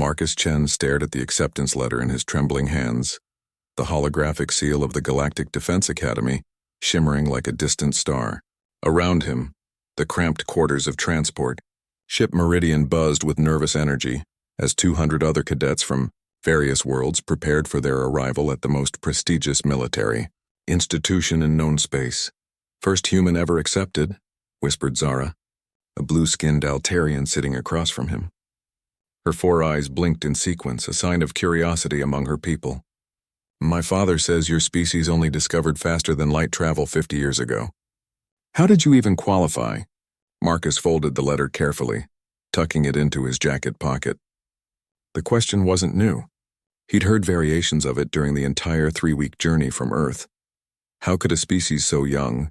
Marcus Chen stared at the acceptance letter in his trembling hands, the holographic seal of the Galactic Defense Academy shimmering like a distant star. Around him, the cramped quarters of transport, Ship Meridian buzzed with nervous energy as 200 other cadets from various worlds prepared for their arrival at the most prestigious military institution in known space. "First human ever accepted," whispered Zara, a blue-skinned Altarian sitting across from him. Her 4 eyes blinked in sequence, a sign of curiosity among her people. "My father says your species only discovered faster than light travel 50 years ago. How did you even qualify?" Marcus folded the letter carefully, tucking it into his jacket pocket. The question wasn't new. He'd heard variations of it during the entire 3-week journey from Earth. How could a species so young,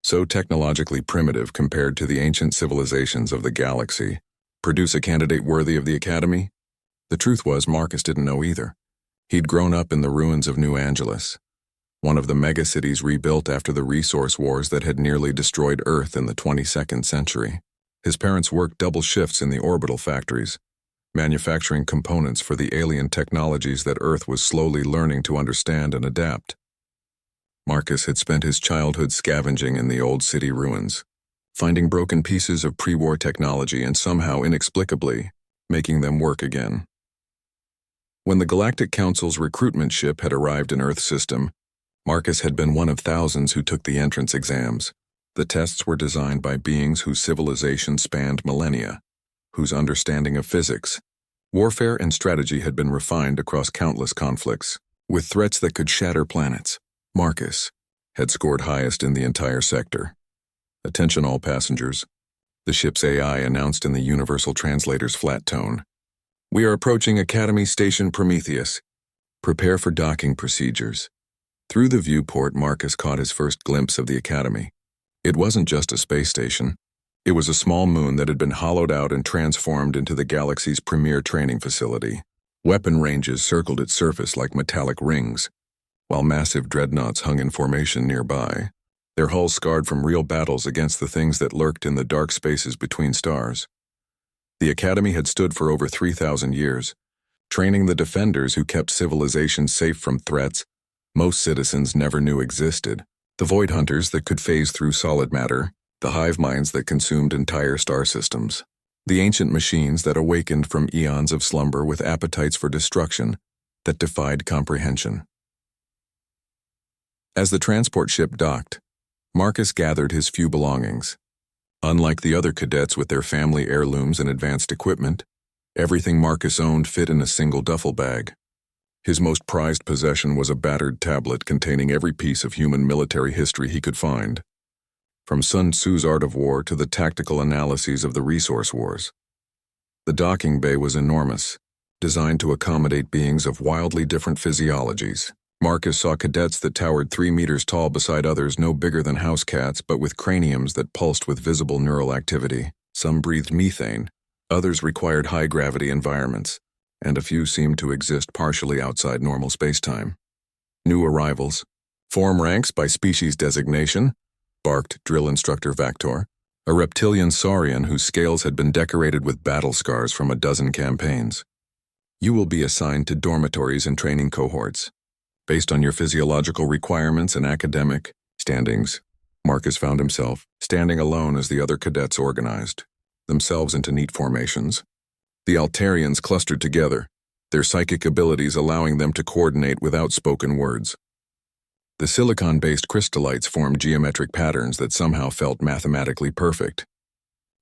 so technologically primitive compared to the ancient civilizations of the galaxy, produce a candidate worthy of the Academy? The truth was, Marcus didn't know either. He'd grown up in the ruins of New Angeles, one of the megacities rebuilt after the resource wars that had nearly destroyed Earth in the 22nd century. His parents worked double shifts in the orbital factories, manufacturing components for the alien technologies that Earth was slowly learning to understand and adapt. Marcus had spent his childhood scavenging in the old city ruins, finding broken pieces of pre-war technology and somehow inexplicably making them work again. When the Galactic Council's recruitment ship had arrived in Earth's system, Marcus had been one of thousands who took the entrance exams. The tests were designed by beings whose civilization spanned millennia, whose understanding of physics, warfare, and strategy had been refined across countless conflicts. With threats that could shatter planets, Marcus had scored highest in the entire sector. "Attention all passengers," the ship's AI announced in the Universal Translator's flat tone. "We are approaching Academy Station Prometheus. Prepare for docking procedures." Through the viewport, Marcus caught his first glimpse of the Academy. It wasn't just a space station. It was a small moon that had been hollowed out and transformed into the galaxy's premier training facility. Weapon ranges circled its surface like metallic rings, while massive dreadnoughts hung in formation nearby, their hulls scarred from real battles against the things that lurked in the dark spaces between stars. The Academy had stood for over 3,000 years, training the defenders who kept civilization safe from threats most citizens never knew existed. The void hunters that could phase through solid matter, the hive minds that consumed entire star systems, the ancient machines that awakened from eons of slumber with appetites for destruction that defied comprehension. As the transport ship docked, Marcus gathered his few belongings. Unlike the other cadets with their family heirlooms and advanced equipment, everything Marcus owned fit in a single duffel bag. His most prized possession was a battered tablet containing every piece of human military history he could find, from Sun Tzu's Art of War to the tactical analyses of the resource wars. The docking bay was enormous, designed to accommodate beings of wildly different physiologies. Marcus saw cadets that towered 3 meters tall beside others no bigger than house cats but with craniums that pulsed with visible neural activity. Some breathed methane, others required high-gravity environments, and a few seemed to exist partially outside normal spacetime. "New arrivals. Form ranks by species designation," barked Drill Instructor Vactor, a reptilian saurian whose scales had been decorated with battle scars from a dozen campaigns. "You will be assigned to dormitories and training cohorts, based on your physiological requirements and academic standings." Marcus found himself standing alone as the other cadets organized themselves into neat formations. The Altarians clustered together, their psychic abilities allowing them to coordinate without spoken words. The silicon-based crystallites formed geometric patterns that somehow felt mathematically perfect.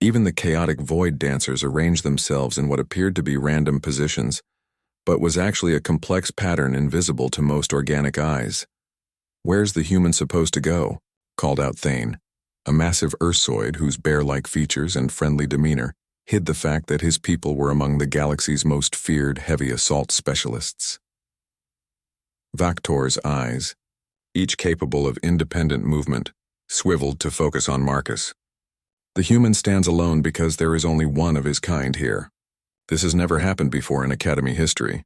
Even the chaotic void dancers arranged themselves in what appeared to be random positions, but was actually a complex pattern invisible to most organic eyes. "Where's the human supposed to go?" called out Thane, a massive Ursoid whose bear-like features and friendly demeanor hid the fact that his people were among the galaxy's most feared heavy assault specialists. Vactor's eyes, each capable of independent movement, swiveled to focus on Marcus. "The human stands alone because there is only one of his kind here. This has never happened before in Academy history."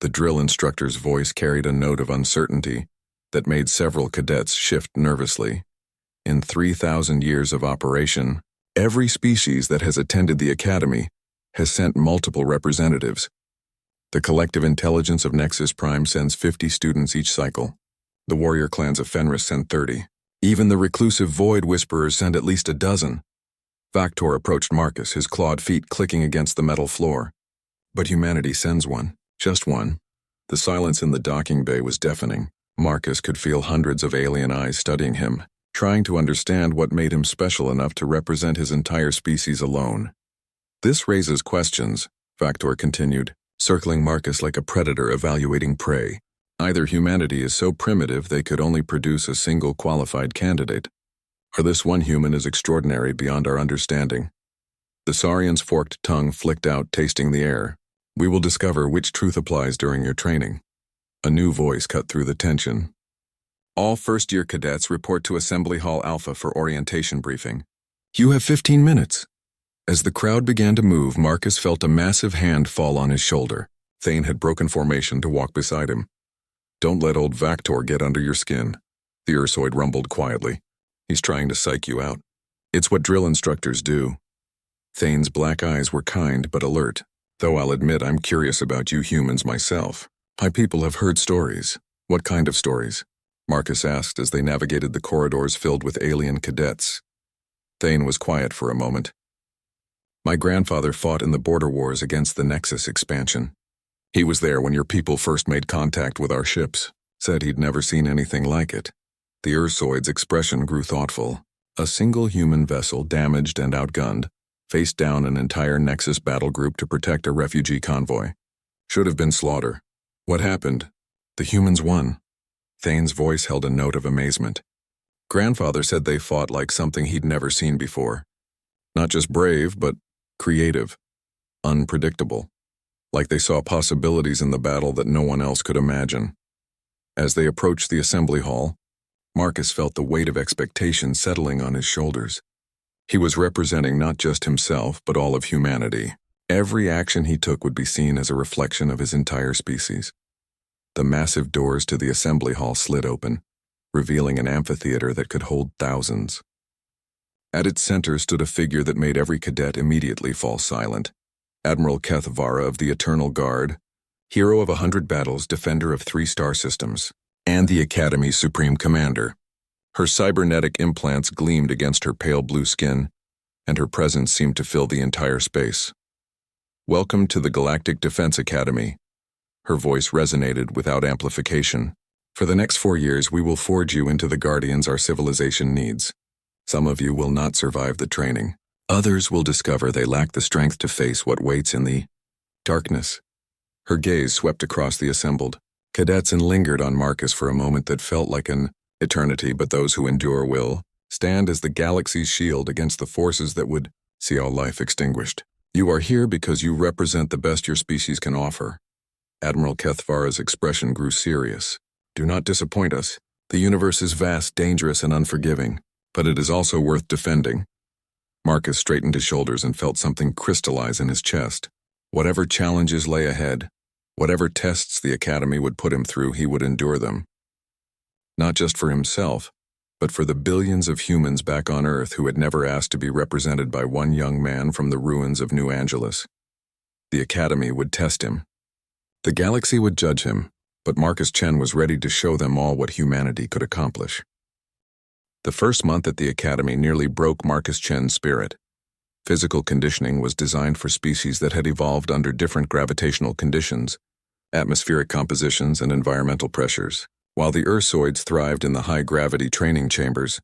The drill instructor's voice carried a note of uncertainty that made several cadets shift nervously. "In 3,000 years of operation, every species that has attended the Academy has sent multiple representatives, The collective intelligence of Nexus Prime sends 50 students each cycle. The warrior clans of Fenris send 30. Even the reclusive Void Whisperers send at least a dozen. Vactor approached Marcus, his clawed feet clicking against the metal floor. But humanity sends one. Just one. The silence in the docking bay was deafening. Marcus could feel hundreds of alien eyes studying him, trying to understand what made him special enough to represent his entire species alone. This raises questions, Vactor continued, circling Marcus like a predator evaluating prey. Either humanity is so primitive they could only produce a single qualified candidate, or this one human is extraordinary beyond our understanding. The Saurian's forked tongue flicked out, tasting the air. We will discover which truth applies during your training. A new voice cut through the tension. All first-year cadets report to Assembly Hall Alpha for orientation briefing. You have 15 minutes. As the crowd began to move, Marcus felt a massive hand fall on his shoulder. Thane had broken formation to walk beside him. Don't let old Vactor get under your skin. The Ursoid rumbled quietly. He's trying to psych you out. It's what drill instructors do. Thane's black eyes were kind but alert. Though I'll admit I'm curious about you humans myself. My people have heard stories. What kind of stories? Marcus asked as they navigated the corridors filled with alien cadets. Thane was quiet for a moment. My grandfather fought in the border wars against the Nexus expansion. He was there when your people first made contact with our ships. Said he'd never seen anything like it. The Ursoid's expression grew thoughtful. A single human vessel, damaged and outgunned, faced down an entire Nexus battle group to protect a refugee convoy. Should have been slaughter. What happened? The humans won. Thane's voice held a note of amazement. Grandfather said they fought like something he'd never seen before. Not just brave, but creative. Unpredictable. Like they saw possibilities in the battle that no one else could imagine. As they approached the assembly hall, Marcus felt the weight of expectation settling on his shoulders. He was representing not just himself, but all of humanity. Every action he took would be seen as a reflection of his entire species. The massive doors to the assembly hall slid open, revealing an amphitheater that could hold thousands. At its center stood a figure that made every cadet immediately fall silent. Admiral Keth Vara of the Eternal Guard, hero of 100 battles, defender of 3 star systems, and the Academy's supreme commander. Her cybernetic implants gleamed against her pale blue skin, and her presence seemed to fill the entire space. Welcome to the Galactic Defense Academy. Her voice resonated without amplification. For the next 4 years, we will forge you into the guardians our civilization needs. Some of you will not survive the training. Others will discover they lack the strength to face what waits in the darkness. Her gaze swept across the assembled cadets and lingered on Marcus for a moment that felt like an eternity, but those who endure will stand as the galaxy's shield against the forces that would see all life extinguished. You are here because you represent the best your species can offer. Admiral Keth Vara's expression grew serious. Do not disappoint us. The universe is vast, dangerous, and unforgiving, but it is also worth defending. Marcus straightened his shoulders and felt something crystallize in his chest. Whatever challenges lay ahead, whatever tests the Academy would put him through, he would endure them. Not just for himself, but for the billions of humans back on Earth who had never asked to be represented by one young man from the ruins of New Angeles. The Academy would test him. The galaxy would judge him, but Marcus Chen was ready to show them all what humanity could accomplish. The first month at the Academy nearly broke Marcus Chen's spirit. Physical conditioning was designed for species that had evolved under different gravitational conditions, atmospheric compositions, and environmental pressures. While the Ursoids thrived in the high-gravity training chambers,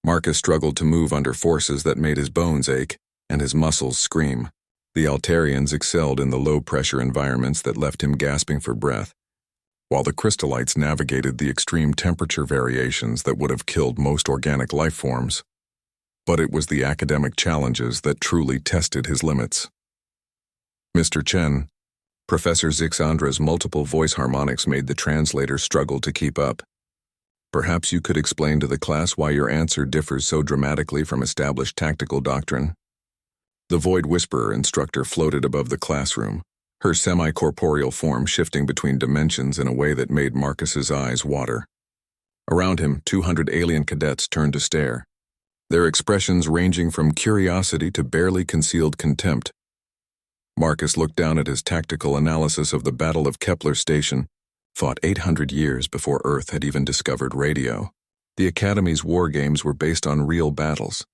Marcus struggled to move under forces that made his bones ache and his muscles scream. The Altarians excelled in the low-pressure environments that left him gasping for breath, while the Crystallites navigated the extreme temperature variations that would have killed most organic life forms. But it was the academic challenges that truly tested his limits. Mr. Chen, Professor Zixandra's multiple voice harmonics made the translator struggle to keep up. Perhaps you could explain to the class why your answer differs so dramatically from established tactical doctrine. The Void Whisperer instructor floated above the classroom, her semi-corporeal form shifting between dimensions in a way that made Marcus's eyes water. Around him, 200 alien cadets turned to stare, their expressions ranging from curiosity to barely concealed contempt. Marcus looked down at his tactical analysis of the Battle of Kepler Station, fought 800 years before Earth had even discovered radio. The Academy's war games were based on real battles,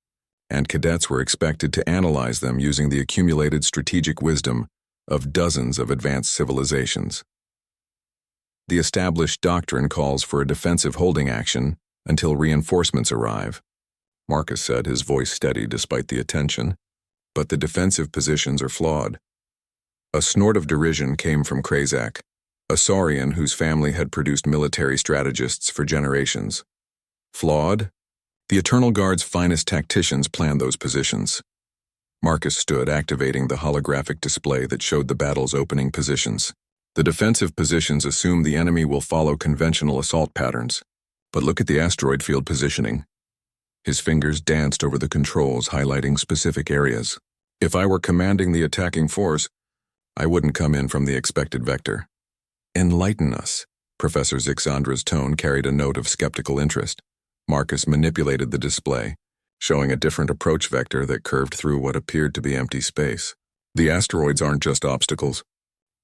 and cadets were expected to analyze them using the accumulated strategic wisdom of dozens of advanced civilizations. The established doctrine calls for a defensive holding action until reinforcements arrive, Marcus said, his voice steady despite the attention. But the defensive positions are flawed. A snort of derision came from Krazak, a Saurian whose family had produced military strategists for generations. Flawed? The Eternal Guard's finest tacticians planned those positions. Marcus stood, activating the holographic display that showed the battle's opening positions. The defensive positions assume the enemy will follow conventional assault patterns. But look at the asteroid field positioning. His fingers danced over the controls, highlighting specific areas. If I were commanding the attacking force, I wouldn't come in from the expected vector. Enlighten us. Professor Zixandra's tone carried a note of skeptical interest. Marcus manipulated the display, showing a different approach vector that curved through what appeared to be empty space. The asteroids aren't just obstacles.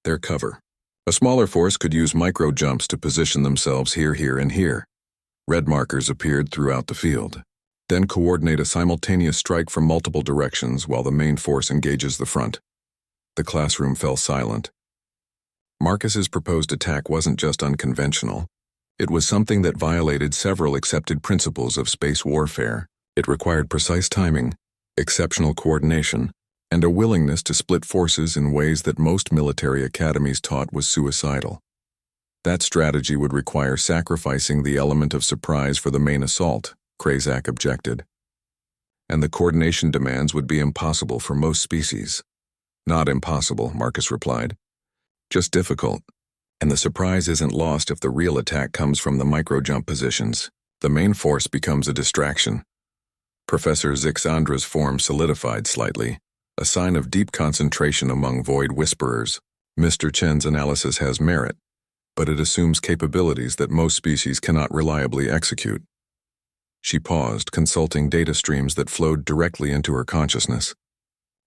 They're cover. A smaller force could use micro-jumps to position themselves here, and here. Red markers appeared throughout the field. Then coordinate a simultaneous strike from multiple directions while the main force engages the front. The classroom fell silent. Marcus's proposed attack wasn't just unconventional. It was something that violated several accepted principles of space warfare. It required precise timing, exceptional coordination, and a willingness to split forces in ways that most military academies taught was suicidal. That strategy would require sacrificing the element of surprise for the main assault, Krazak objected. And the coordination demands would be impossible for most species. Not impossible, Marcus replied. Just difficult. And the surprise isn't lost if the real attack comes from the micro-jump positions. The main force becomes a distraction. Professor Zixandra's form solidified slightly, a sign of deep concentration among void whisperers. Mr. Chen's analysis has merit, but it assumes capabilities that most species cannot reliably execute. She paused, consulting data streams that flowed directly into her consciousness.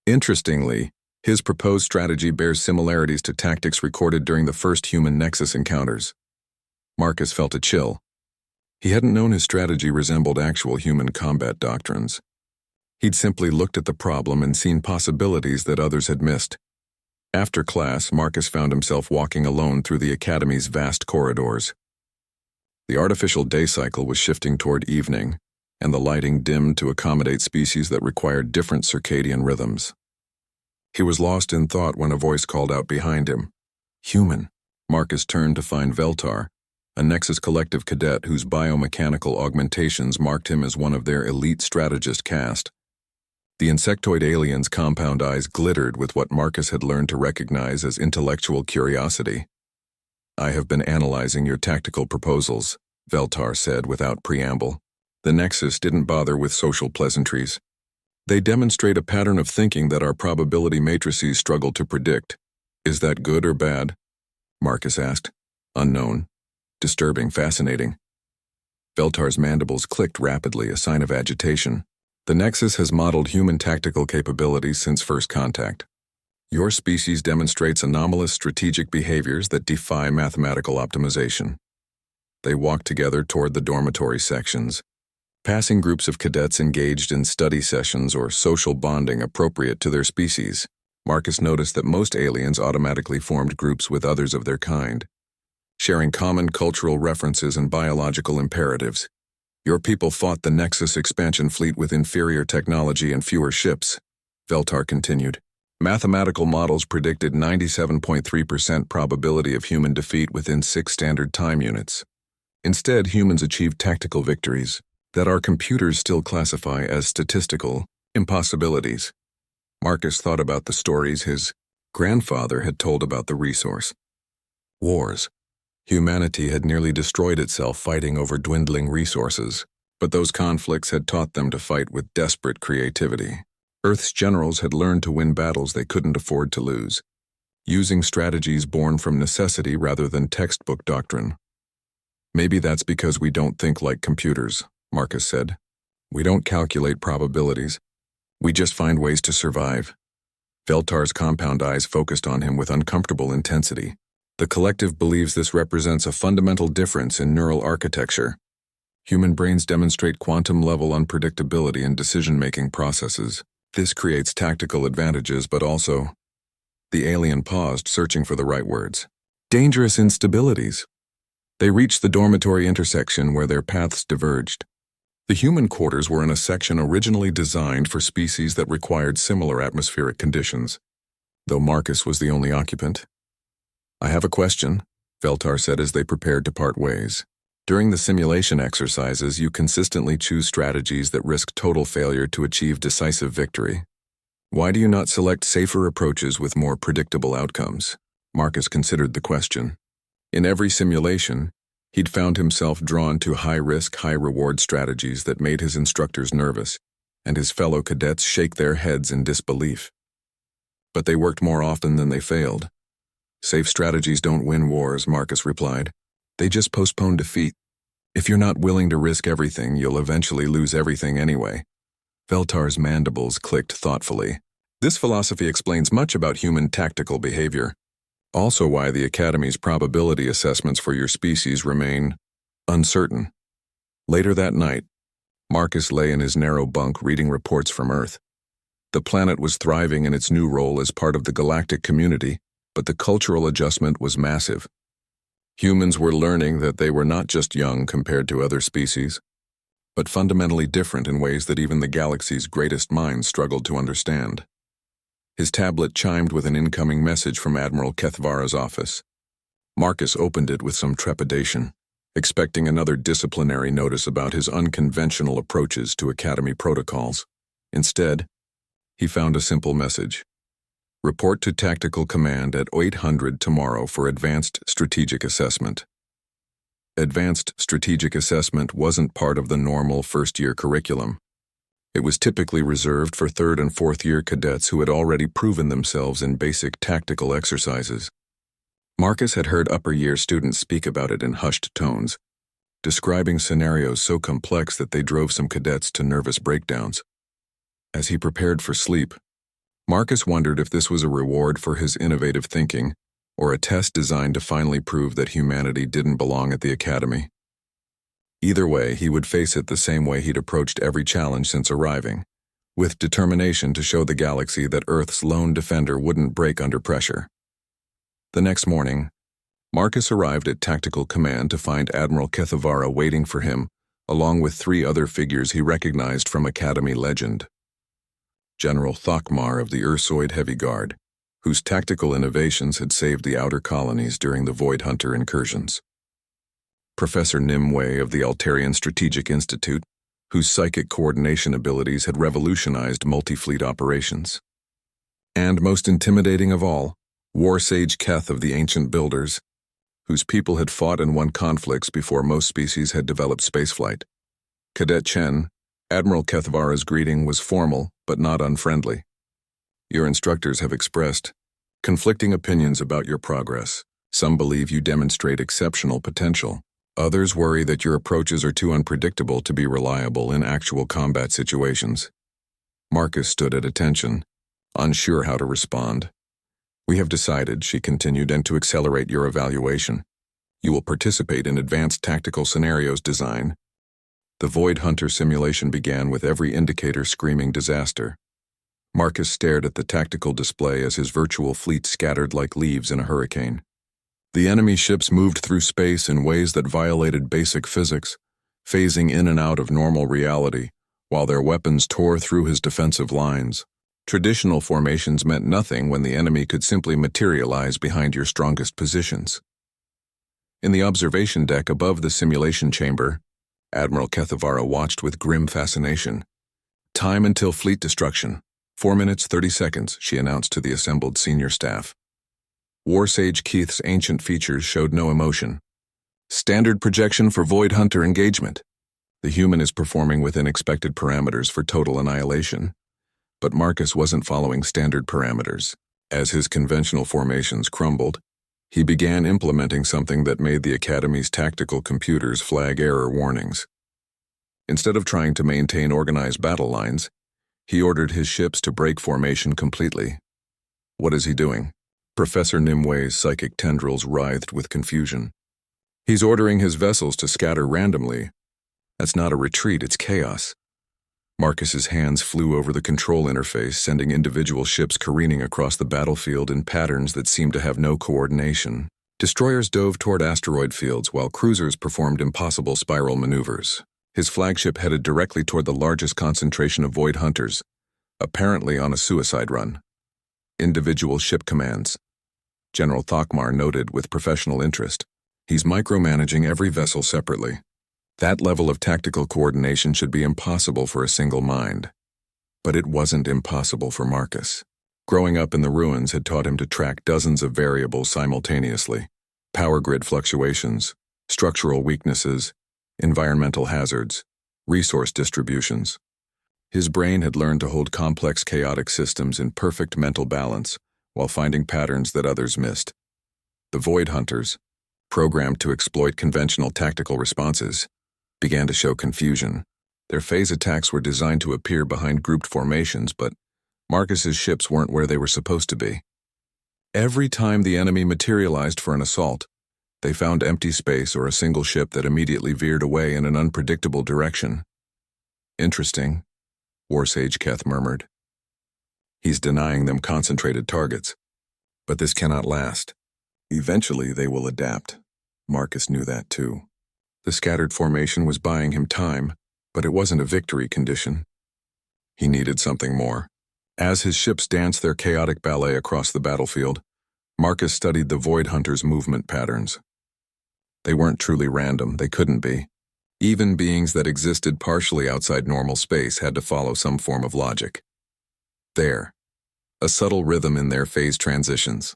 Interestingly, his proposed strategy bears similarities to tactics recorded during the first human Nexus encounters. Marcus felt a chill. He hadn't known his strategy resembled actual human combat doctrines. He'd simply looked at the problem and seen possibilities that others had missed. After class, Marcus found himself walking alone through the Academy's vast corridors. The artificial day cycle was shifting toward evening, and the lighting dimmed to accommodate species that required different circadian rhythms. He was lost in thought when a voice called out behind him. Human. Marcus turned to find Veltar, a Nexus Collective cadet whose biomechanical augmentations marked him as one of their elite strategist caste. The insectoid alien's compound eyes glittered with what Marcus had learned to recognize as intellectual curiosity. I have been analyzing your tactical proposals, Veltar said without preamble. The Nexus didn't bother with social pleasantries. They demonstrate a pattern of thinking that our probability matrices struggle to predict. Is that good or bad? Marcus asked. Unknown. Disturbing, fascinating. Veltar's mandibles clicked rapidly, a sign of agitation. The Nexus has modeled human tactical capabilities since first contact. Your species demonstrates anomalous strategic behaviors that defy mathematical optimization. They walked together toward the dormitory sections, passing groups of cadets engaged in study sessions or social bonding appropriate to their species. Marcus noticed that most aliens automatically formed groups with others of their kind, sharing common cultural references and biological imperatives. Your people fought the Nexus expansion fleet with inferior technology and fewer ships, Veltar continued. Mathematical models predicted 97.3% probability of human defeat within 6 standard time units. Instead, humans achieved tactical victories that our computers still classify as statistical impossibilities. Marcus thought about the stories his grandfather had told about the resource. Wars. Humanity had nearly destroyed itself fighting over dwindling resources, but those conflicts had taught them to fight with desperate creativity. Earth's generals had learned to win battles they couldn't afford to lose, using strategies born from necessity rather than textbook doctrine. Maybe that's because we don't think like computers, Marcus said. We don't calculate probabilities. We just find ways to survive. Veltar's compound eyes focused on him with uncomfortable intensity. The collective believes this represents a fundamental difference in neural architecture. Human brains demonstrate quantum-level unpredictability in decision-making processes. This creates tactical advantages, but also... The alien paused, searching for the right words. Dangerous instabilities. They reached the dormitory intersection where their paths diverged. The human quarters were in a section originally designed for species that required similar atmospheric conditions, though Marcus was the only occupant. I have a question, Veltar said as they prepared to part ways. During the simulation exercises, you consistently choose strategies that risk total failure to achieve decisive victory. Why do you not select safer approaches with more predictable outcomes? Marcus considered the question. In every simulation, he'd found himself drawn to high-risk, high-reward strategies that made his instructors nervous, and his fellow cadets shake their heads in disbelief. But they worked more often than they failed. Safe strategies don't win wars, Marcus replied. They just postpone defeat. If you're not willing to risk everything, you'll eventually lose everything anyway. Veltar's mandibles clicked thoughtfully. This philosophy explains much about human tactical behavior. Also why the Academy's probability assessments for your species remain uncertain. Later that night, Marcus lay in his narrow bunk reading reports from Earth. The planet was thriving in its new role as part of the galactic community, but the cultural adjustment was massive. Humans were learning that they were not just young compared to other species, but fundamentally different in ways that even the galaxy's greatest minds struggled to understand. His tablet chimed with an incoming message from Admiral Kethvara's office. Marcus opened it with some trepidation, expecting another disciplinary notice about his unconventional approaches to Academy protocols. Instead, he found a simple message. Report to Tactical Command at 800 tomorrow for Advanced Strategic Assessment. Advanced Strategic Assessment wasn't part of the normal first-year curriculum. It was typically reserved for third- and fourth-year cadets who had already proven themselves in basic tactical exercises. Marcus had heard upper-year students speak about it in hushed tones, describing scenarios so complex that they drove some cadets to nervous breakdowns. As he prepared for sleep, Marcus wondered if this was a reward for his innovative thinking, or a test designed to finally prove that humanity didn't belong at the Academy. Either way, he would face it the same way he'd approached every challenge since arriving, with determination to show the galaxy that Earth's lone defender wouldn't break under pressure. The next morning, Marcus arrived at Tactical Command to find Admiral Kethvara waiting for him, along with 3 other figures he recognized from Academy legend. General Thokmar of the Ursoid Heavy Guard, whose tactical innovations had saved the outer colonies during the Void Hunter incursions. Professor Nimue of the Altarian Strategic Institute, whose psychic coordination abilities had revolutionized multi-fleet operations. And most intimidating of all, War Sage Keth of the Ancient Builders, whose people had fought and won conflicts before most species had developed spaceflight. Cadet Chen, Admiral Kethvara's greeting was formal but not unfriendly. Your instructors have expressed conflicting opinions about your progress. Some believe you demonstrate exceptional potential. Others worry that your approaches are too unpredictable to be reliable in actual combat situations. Marcus stood at attention, unsure how to respond. We have decided, she continued, and to accelerate your evaluation. You will participate in advanced tactical scenarios design. The Void Hunter simulation began with every indicator screaming disaster. Marcus stared at the tactical display as his virtual fleet scattered like leaves in a hurricane. The enemy ships moved through space in ways that violated basic physics, phasing in and out of normal reality, while their weapons tore through his defensive lines. Traditional formations meant nothing when the enemy could simply materialize behind your strongest positions. In the observation deck above the simulation chamber, Admiral Kethvara watched with grim fascination. Time until fleet destruction. 4 minutes, 30 seconds, she announced to the assembled senior staff. War Sage Keith's ancient features showed no emotion. Standard projection for Void Hunter engagement. The human is performing within expected parameters for total annihilation. But Marcus wasn't following standard parameters. As his conventional formations crumbled, he began implementing something that made the Academy's tactical computers flag error warnings. Instead of trying to maintain organized battle lines, he ordered his ships to break formation completely. What is he doing? Professor Nimwe's psychic tendrils writhed with confusion. He's ordering his vessels to scatter randomly. That's not a retreat, it's chaos. Marcus's hands flew over the control interface, sending individual ships careening across the battlefield in patterns that seemed to have no coordination. Destroyers dove toward asteroid fields while cruisers performed impossible spiral maneuvers. His flagship headed directly toward the largest concentration of void hunters, apparently on a suicide run. Individual ship commands. General Thokmar noted with professional interest. He's micromanaging every vessel separately. That level of tactical coordination should be impossible for a single mind. But it wasn't impossible for Marcus. Growing up in the ruins had taught him to track dozens of variables simultaneously. Power grid fluctuations, structural weaknesses, environmental hazards, resource distributions. His brain had learned to hold complex chaotic systems in perfect mental balance while finding patterns that others missed. The Void Hunters, programmed to exploit conventional tactical responses, began to show confusion. Their phase attacks were designed to appear behind grouped formations, but Marcus's ships weren't where they were supposed to be. Every time the enemy materialized for an assault, they found empty space or a single ship that immediately veered away in an unpredictable direction. Interesting, War Sage Keth murmured. He's denying them concentrated targets. But this cannot last. Eventually they will adapt. Marcus knew that too. The scattered formation was buying him time, but it wasn't a victory condition. He needed something more. As his ships danced their chaotic ballet across the battlefield, Marcus studied the Void Hunters' movement patterns. They weren't truly random, they couldn't be. Even beings that existed partially outside normal space had to follow some form of logic. There, a subtle rhythm in their phase transitions.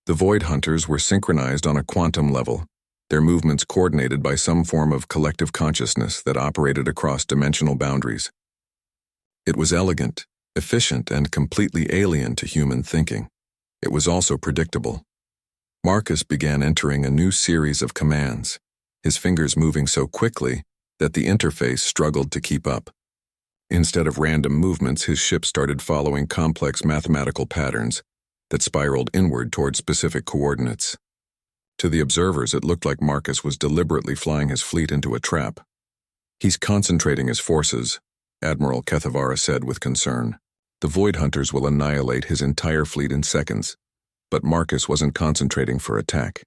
The Void Hunters were synchronized on a quantum level, their movements coordinated by some form of collective consciousness that operated across dimensional boundaries. It was elegant, efficient, and completely alien to human thinking. It was also predictable. Marcus began entering a new series of commands, his fingers moving so quickly that the interface struggled to keep up. Instead of random movements, his ship started following complex mathematical patterns that spiraled inward toward specific coordinates. To the observers, it looked like Marcus was deliberately flying his fleet into a trap. He's concentrating his forces, Admiral Kethavara said with concern. The Void Hunters will annihilate his entire fleet in seconds. But Marcus wasn't concentrating for attack.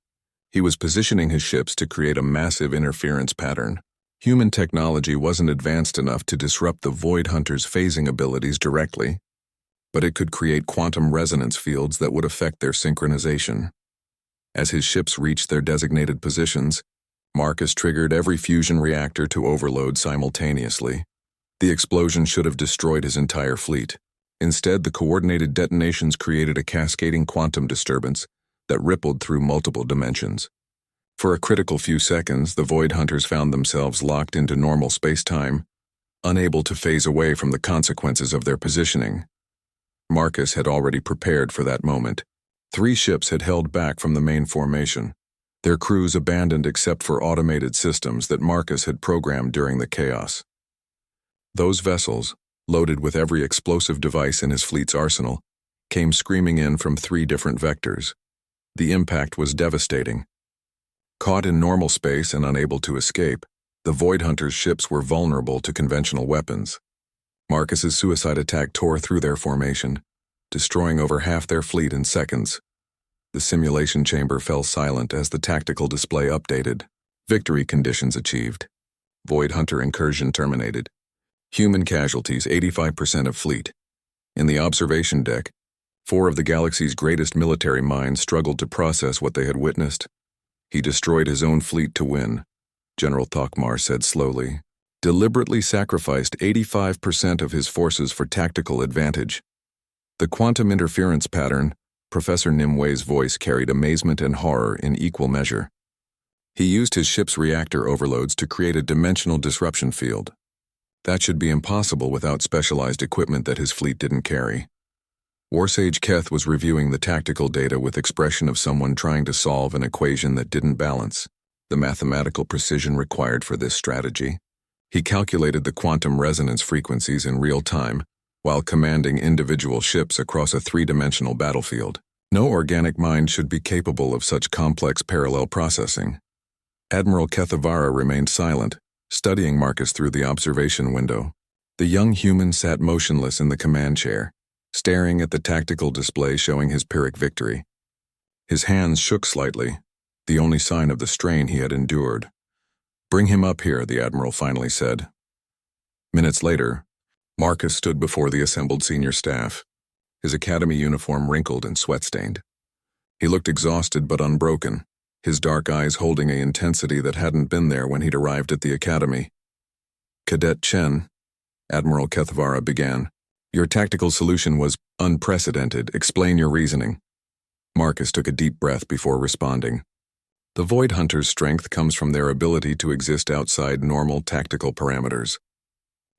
He was positioning his ships to create a massive interference pattern. Human technology wasn't advanced enough to disrupt the Void Hunters' phasing abilities directly, but it could create quantum resonance fields that would affect their synchronization. As his ships reached their designated positions, Marcus triggered every fusion reactor to overload simultaneously. The explosion should have destroyed his entire fleet. Instead, the coordinated detonations created a cascading quantum disturbance that rippled through multiple dimensions. For a critical few seconds, the Void Hunters found themselves locked into normal space-time, unable to phase away from the consequences of their positioning. Marcus had already prepared for that moment. 3 ships had held back from the main formation, their crews abandoned except for automated systems that Marcus had programmed during the chaos. Those vessels, loaded with every explosive device in his fleet's arsenal, came screaming in from 3 different vectors. The impact was devastating. Caught in normal space and unable to escape, the Void Hunters' ships were vulnerable to conventional weapons. Marcus's suicide attack tore through their formation, destroying over half their fleet in seconds. The simulation chamber fell silent as the tactical display updated. Victory conditions achieved. Void Hunter incursion terminated. Human casualties 85% of fleet. In the observation deck, 4 of the galaxy's greatest military minds struggled to process what they had witnessed. He destroyed his own fleet to win, General Thokmar said slowly. Deliberately sacrificed 85% of his forces for tactical advantage. The quantum interference pattern, Professor Nimwe's voice carried amazement and horror in equal measure. He used his ship's reactor overloads to create a dimensional disruption field. That should be impossible without specialized equipment that his fleet didn't carry. Warsage Keth was reviewing the tactical data with expression of someone trying to solve an equation that didn't balance. The mathematical precision required for this strategy. He calculated the quantum resonance frequencies in real time, while commanding individual ships across a three-dimensional battlefield. No organic mind should be capable of such complex parallel processing. Admiral Kethavara remained silent, studying Marcus through the observation window. The young human sat motionless in the command chair, staring at the tactical display showing his Pyrrhic victory. His hands shook slightly, the only sign of the strain he had endured. "Bring him up here," the Admiral finally said. Minutes later, Marcus stood before the assembled senior staff, his academy uniform wrinkled and sweat-stained. He looked exhausted but unbroken, his dark eyes holding an intensity that hadn't been there when he'd arrived at the academy. "Cadet Chen," Admiral Kethavara began, "your tactical solution was unprecedented. Explain your reasoning." Marcus took a deep breath before responding. The Void Hunters' strength comes from their ability to exist outside normal tactical parameters.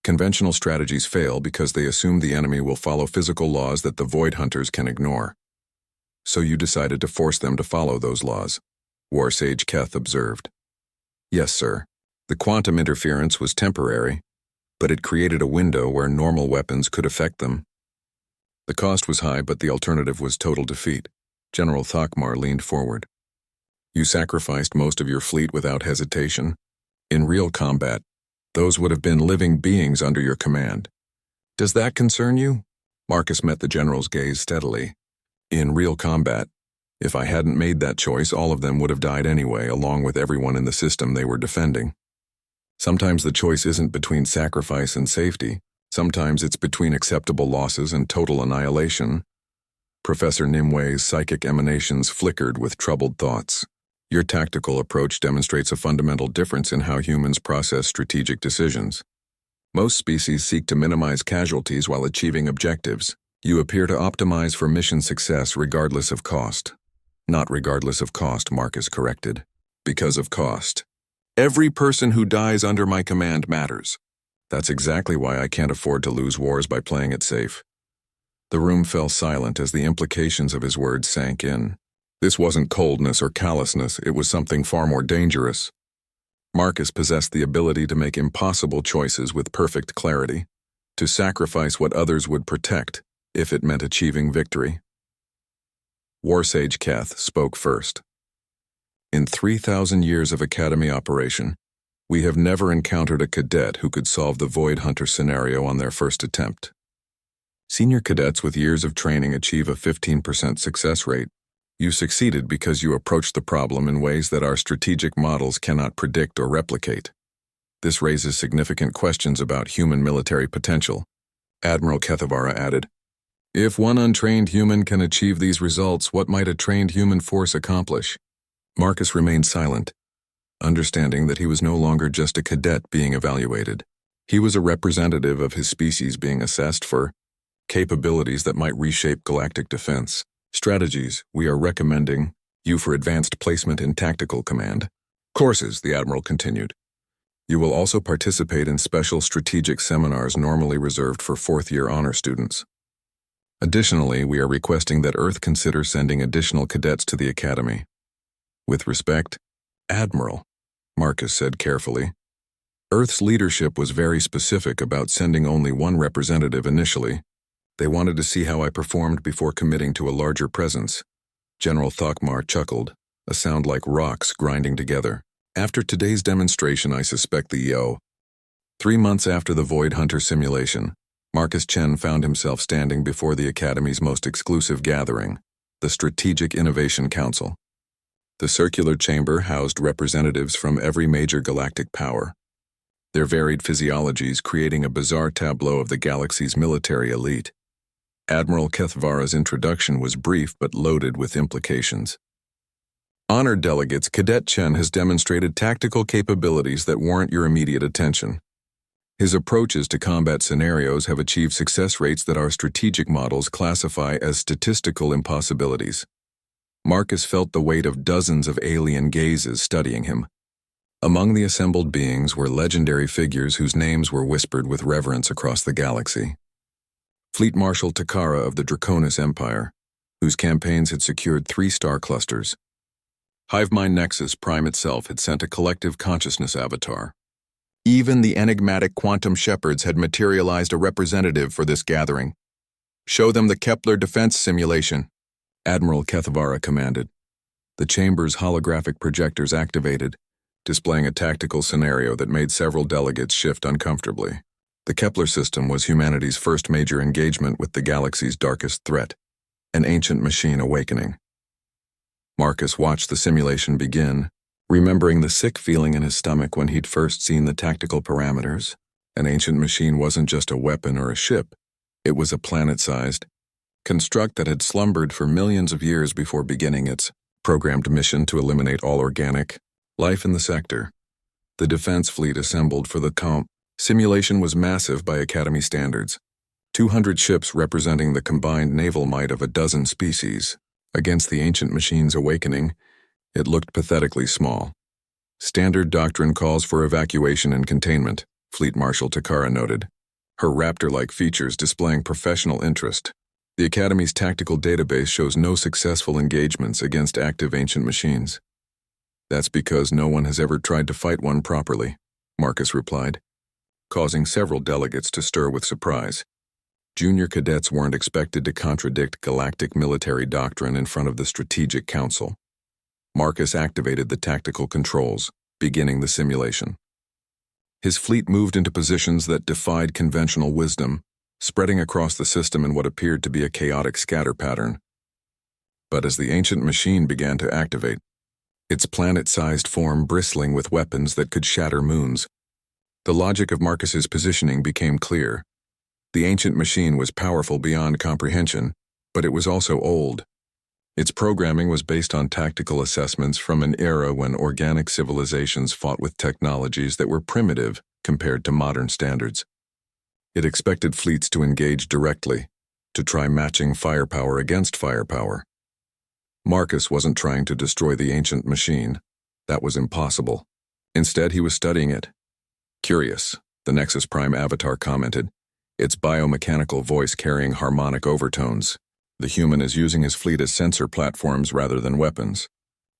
Conventional strategies fail because they assume the enemy will follow physical laws that the Void Hunters can ignore. So you decided to force them to follow those laws, War Sage Keth observed. "Yes, sir. The quantum interference was temporary, but it created a window where normal weapons could affect them. The cost was high, but the alternative was total defeat." General Thakmar leaned forward. "You sacrificed most of your fleet without hesitation. In real combat, those would have been living beings under your command. Does that concern you?" Marcus met the general's gaze steadily. "In real combat, if I hadn't made that choice, all of them would have died anyway, along with everyone in the system they were defending. Sometimes the choice isn't between sacrifice and safety. Sometimes it's between acceptable losses and total annihilation." Professor Nimwe's psychic emanations flickered with troubled thoughts. "Your tactical approach demonstrates a fundamental difference in how humans process strategic decisions. Most species seek to minimize casualties while achieving objectives. You appear to optimize for mission success regardless of cost." "Not regardless of cost," Marcus corrected. "Because of cost. Every person who dies under my command matters. That's exactly why I can't afford to lose wars by playing it safe." The room fell silent as the implications of his words sank in. This wasn't coldness or callousness, it was something far more dangerous. Marcus possessed the ability to make impossible choices with perfect clarity, to sacrifice what others would protect if it meant achieving victory. War Sage Keth spoke first. "In 3,000 years of Academy operation, we have never encountered a cadet who could solve the Void Hunter scenario on their first attempt. Senior cadets with years of training achieve a 15% success rate. You succeeded because you approached the problem in ways that our strategic models cannot predict or replicate. This raises significant questions about human military potential," Admiral Kethavara added. "If one untrained human can achieve these results, what might a trained human force accomplish?" Marcus remained silent, understanding that he was no longer just a cadet being evaluated. He was a representative of his species being assessed for capabilities that might reshape galactic defense. "Strategies, we are recommending you for advanced placement in tactical command. Courses," the Admiral continued. "You will also participate in special strategic seminars normally reserved for fourth-year honor students. Additionally, we are requesting that Earth consider sending additional cadets to the Academy. With respect, Admiral," Marcus said carefully. "Earth's leadership was very specific about sending only one representative initially. They wanted to see how I performed before committing to a larger presence." General Thakmar chuckled, a sound like rocks grinding together. "After today's demonstration, I suspect the EO." 3 months after the Void Hunter simulation, Marcus Chen found himself standing before the Academy's most exclusive gathering, the Strategic Innovation Council. The circular chamber housed representatives from every major galactic power, their varied physiologies creating a bizarre tableau of the galaxy's military elite. Admiral Kethavara's introduction was brief but loaded with implications. "Honored delegates, Cadet Chen has demonstrated tactical capabilities that warrant your immediate attention. His approaches to combat scenarios have achieved success rates that our strategic models classify as statistical impossibilities." Marcus felt the weight of dozens of alien gazes studying him. Among the assembled beings were legendary figures whose names were whispered with reverence across the galaxy. Fleet Marshal Takara of the Draconis Empire, whose campaigns had secured 3 star clusters. Hivemind Nexus Prime itself had sent a collective consciousness avatar. Even the enigmatic quantum shepherds had materialized a representative for this gathering. "Show them the Kepler defense simulation," Admiral Kethvara commanded. The chamber's holographic projectors activated, displaying a tactical scenario that made several delegates shift uncomfortably. The Kepler system was humanity's first major engagement with the galaxy's darkest threat, an ancient machine awakening. Marcus watched the simulation begin, remembering the sick feeling in his stomach when he'd first seen the tactical parameters. An ancient machine wasn't just a weapon or a ship. It was a planet-sized construct that had slumbered for millions of years before beginning its programmed mission to eliminate all organic life in the sector. The defense fleet assembled for the simulation was massive by Academy standards. 200 ships representing the combined naval might of a dozen species. Against the ancient machine's awakening, it looked pathetically small. "Standard doctrine calls for evacuation and containment," Fleet Marshal Takara noted, her raptor-like features displaying professional interest. "The Academy's tactical database shows no successful engagements against active ancient machines." "That's because no one has ever tried to fight one properly," Marcus replied, causing several delegates to stir with surprise. Junior cadets weren't expected to contradict galactic military doctrine in front of the Strategic Council. Marcus activated the tactical controls, beginning the simulation. His fleet moved into positions that defied conventional wisdom, spreading across the system in what appeared to be a chaotic scatter pattern. But as the ancient machine began to activate, its planet-sized form bristling with weapons that could shatter moons, the logic of Marcus's positioning became clear. The ancient machine was powerful beyond comprehension, but it was also old. Its programming was based on tactical assessments from an era when organic civilizations fought with technologies that were primitive compared to modern standards. It expected fleets to engage directly, to try matching firepower against firepower. Marcus wasn't trying to destroy the ancient machine. That was impossible. Instead, he was studying it. "Curious," the Nexus Prime avatar commented, its biomechanical voice carrying harmonic overtones. "The human is using his fleet as sensor platforms rather than weapons.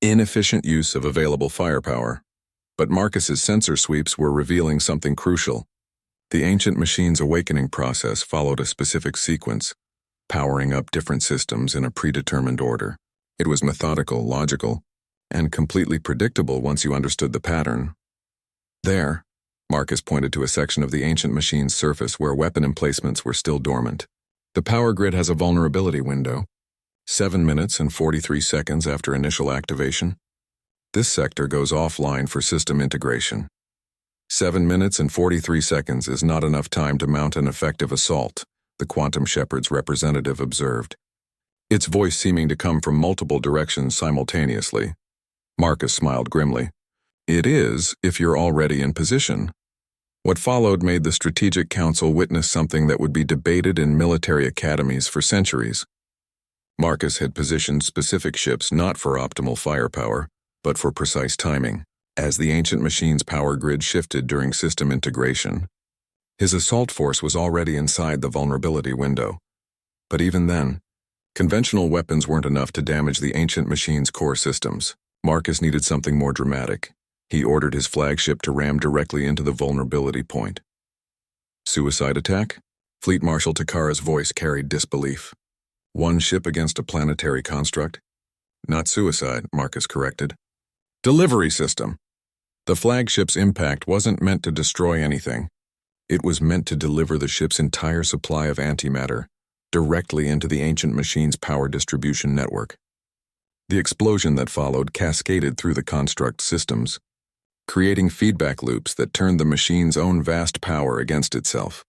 Inefficient use of available firepower." But Marcus's sensor sweeps were revealing something crucial. The ancient machine's awakening process followed a specific sequence, powering up different systems in a predetermined order. It was methodical, logical, and completely predictable once you understood the pattern. There, Marcus pointed to a section of the ancient machine's surface where weapon emplacements were still dormant. "The power grid has a vulnerability window, 7 minutes and 43 seconds after initial activation. This sector goes offline for system integration. 7 minutes and 43 seconds is not enough time to mount an effective assault," the Quantum Shepherd's representative observed, its voice seeming to come from multiple directions simultaneously. Marcus smiled grimly. "It is, if you're already in position." What followed made the Strategic Council witness something that would be debated in military academies for centuries. Marcus had positioned specific ships not for optimal firepower, but for precise timing. As the ancient machine's power grid shifted during system integration, his assault force was already inside the vulnerability window. But even then, conventional weapons weren't enough to damage the ancient machine's core systems. Marcus needed something more dramatic. He ordered his flagship to ram directly into the vulnerability point. "Suicide attack?" Fleet Marshal Takara's voice carried disbelief. "One ship against a planetary construct?" "Not suicide," Marcus corrected. "Delivery system." The flagship's impact wasn't meant to destroy anything. It was meant to deliver the ship's entire supply of antimatter directly into the ancient machine's power distribution network. The explosion that followed cascaded through the construct systems, creating feedback loops that turned the machine's own vast power against itself.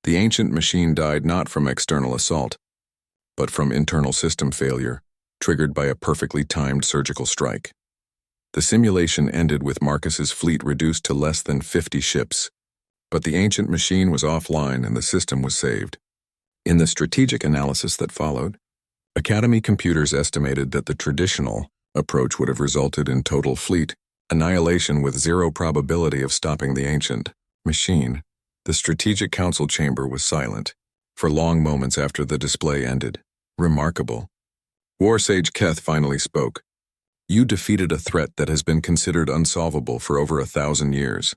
The ancient machine died not from external assault, but from internal system failure, triggered by a perfectly timed surgical strike. The simulation ended with Marcus's fleet reduced to less than 50 ships, but the ancient machine was offline and the system was saved. In the strategic analysis that followed, Academy computers estimated that the traditional approach would have resulted in total fleet annihilation with zero probability of stopping the ancient machine. The Strategic Council chamber was silent for long moments after the display ended. "Remarkable." War Sage Keth finally spoke. "You defeated a threat that has been considered unsolvable for over 1,000 years.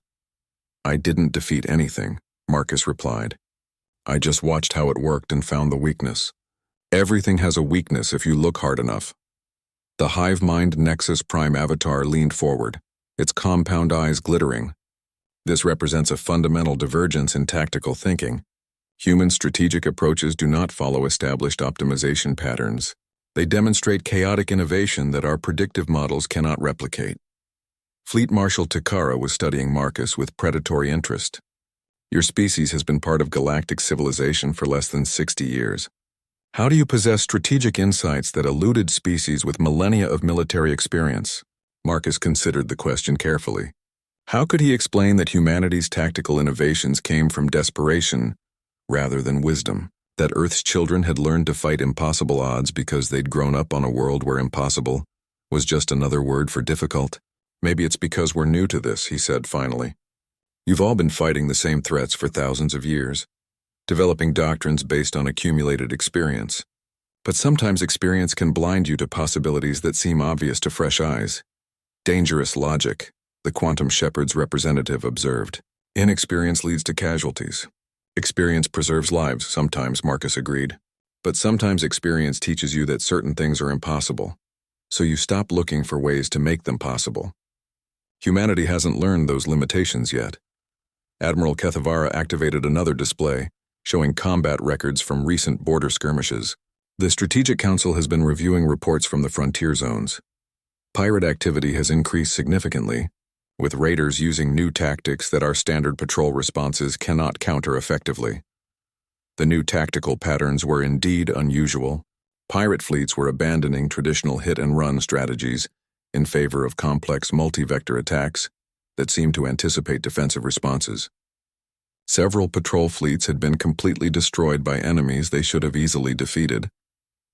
I didn't defeat anything, Marcus replied. I just watched how it worked and found the weakness. Everything has a weakness if you look hard enough. The hive mind Nexus Prime avatar leaned forward, its compound eyes glittering. This represents a fundamental divergence in tactical thinking. Human strategic approaches do not follow established optimization patterns. They demonstrate chaotic innovation that our predictive models cannot replicate. Fleet Marshal Takara was studying Marcus with predatory interest. Your species has been part of galactic civilization for less than 60 years. How do you possess strategic insights that eluded species with millennia of military experience? Marcus considered the question carefully. How could he explain that humanity's tactical innovations came from desperation rather than wisdom? That Earth's children had learned to fight impossible odds because they'd grown up on a world where impossible was just another word for difficult? Maybe it's because we're new to this, he said finally. You've all been fighting the same threats for thousands of years, developing doctrines based on accumulated experience. But sometimes experience can blind you to possibilities that seem obvious to fresh eyes. Dangerous logic, the Quantum Shepherd's representative observed. Inexperience leads to casualties. Experience preserves lives, sometimes, Marcus agreed. But sometimes experience teaches you that certain things are impossible, so you stop looking for ways to make them possible. Humanity hasn't learned those limitations yet. Admiral Kethavara activated another display, showing combat records from recent border skirmishes. The Strategic Council has been reviewing reports from the frontier zones. Pirate activity has increased significantly, with raiders using new tactics that our standard patrol responses cannot counter effectively. The new tactical patterns were indeed unusual. Pirate fleets were abandoning traditional hit-and-run strategies in favor of complex multi-vector attacks that seemed to anticipate defensive responses. Several patrol fleets had been completely destroyed by enemies they should have easily defeated.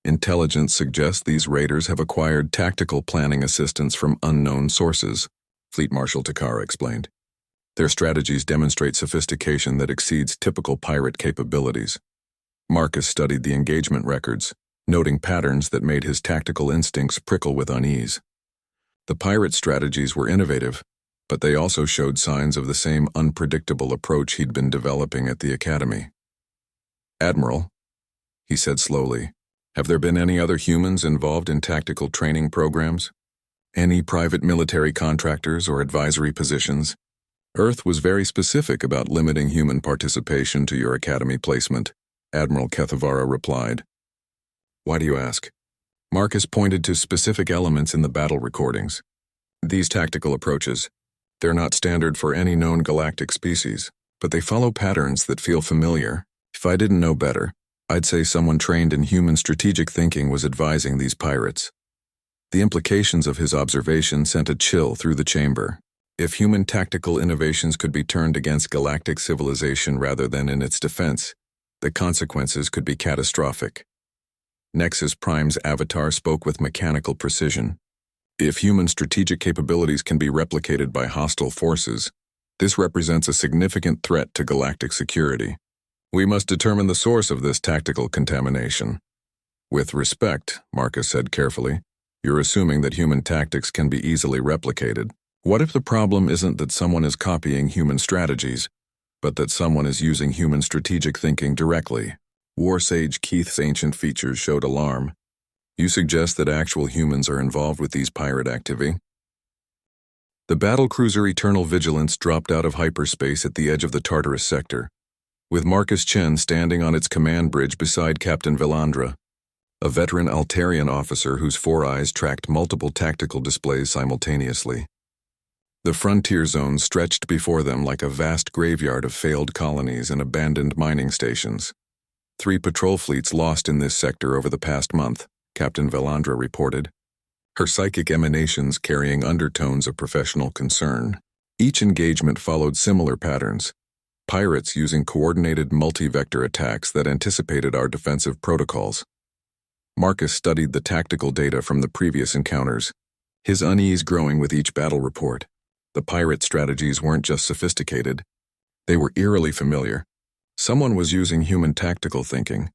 Intelligence suggests these raiders have acquired tactical planning assistance from unknown sources, Fleet Marshal Takara explained. Their strategies demonstrate sophistication that exceeds typical pirate capabilities. Marcus studied the engagement records, noting patterns that made his tactical instincts prickle with unease. The pirate strategies were innovative, but they also showed signs of the same unpredictable approach he'd been developing at the Academy. Admiral, he said slowly, have there been any other humans involved in tactical training programs? Any private military contractors or advisory positions? Earth was very specific about limiting human participation to your Academy placement, Admiral Kethavara replied. Why do you ask? Marcus pointed to specific elements in the battle recordings. These tactical approaches, they're not standard for any known galactic species, but they follow patterns that feel familiar. If I didn't know better, I'd say someone trained in human strategic thinking was advising these pirates. The implications of his observation sent a chill through the chamber. If human tactical innovations could be turned against galactic civilization rather than in its defense, the consequences could be catastrophic. Nexus Prime's avatar spoke with mechanical precision. If human strategic capabilities can be replicated by hostile forces, this represents a significant threat to galactic security. We must determine the source of this tactical contamination. With respect, Marcus said carefully, you're assuming that human tactics can be easily replicated. What if the problem isn't that someone is copying human strategies, but that someone is using human strategic thinking directly? War Sage Keith's ancient features showed alarm. You suggest that actual humans are involved with these pirate activity? The battlecruiser Eternal Vigilance dropped out of hyperspace at the edge of the Tartarus sector, with Marcus Chen standing on its command bridge beside Captain Velandra, a veteran Altarian officer whose 4 eyes tracked multiple tactical displays simultaneously. The frontier zone stretched before them like a vast graveyard of failed colonies and abandoned mining stations. 3 patrol fleets lost in this sector over the past month, Captain Velandra reported, her psychic emanations carrying undertones of professional concern. Each engagement followed similar patterns, pirates using coordinated multi-vector attacks that anticipated our defensive protocols. Marcus studied the tactical data from the previous encounters, his unease growing with each battle report. The pirate strategies weren't just sophisticated, they were eerily familiar. Someone was using human tactical thinking,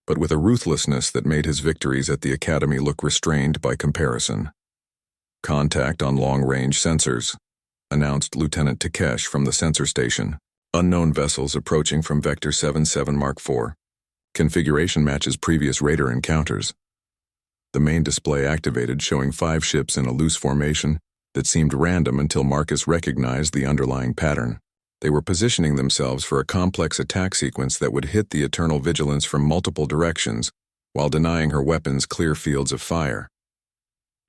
but with a ruthlessness that made his victories at the Academy look restrained by comparison. Contact on long-range sensors. announced Lieutenant Takesh from the sensor station. Unknown vessels approaching from Vector 77 Mark IV. Configuration matches previous raider encounters. The main display activated, showing 5 ships in a loose formation that seemed random until Marcus recognized the underlying pattern. They were positioning themselves for a complex attack sequence that would hit the Eternal Vigilance from multiple directions while denying her weapons clear fields of fire.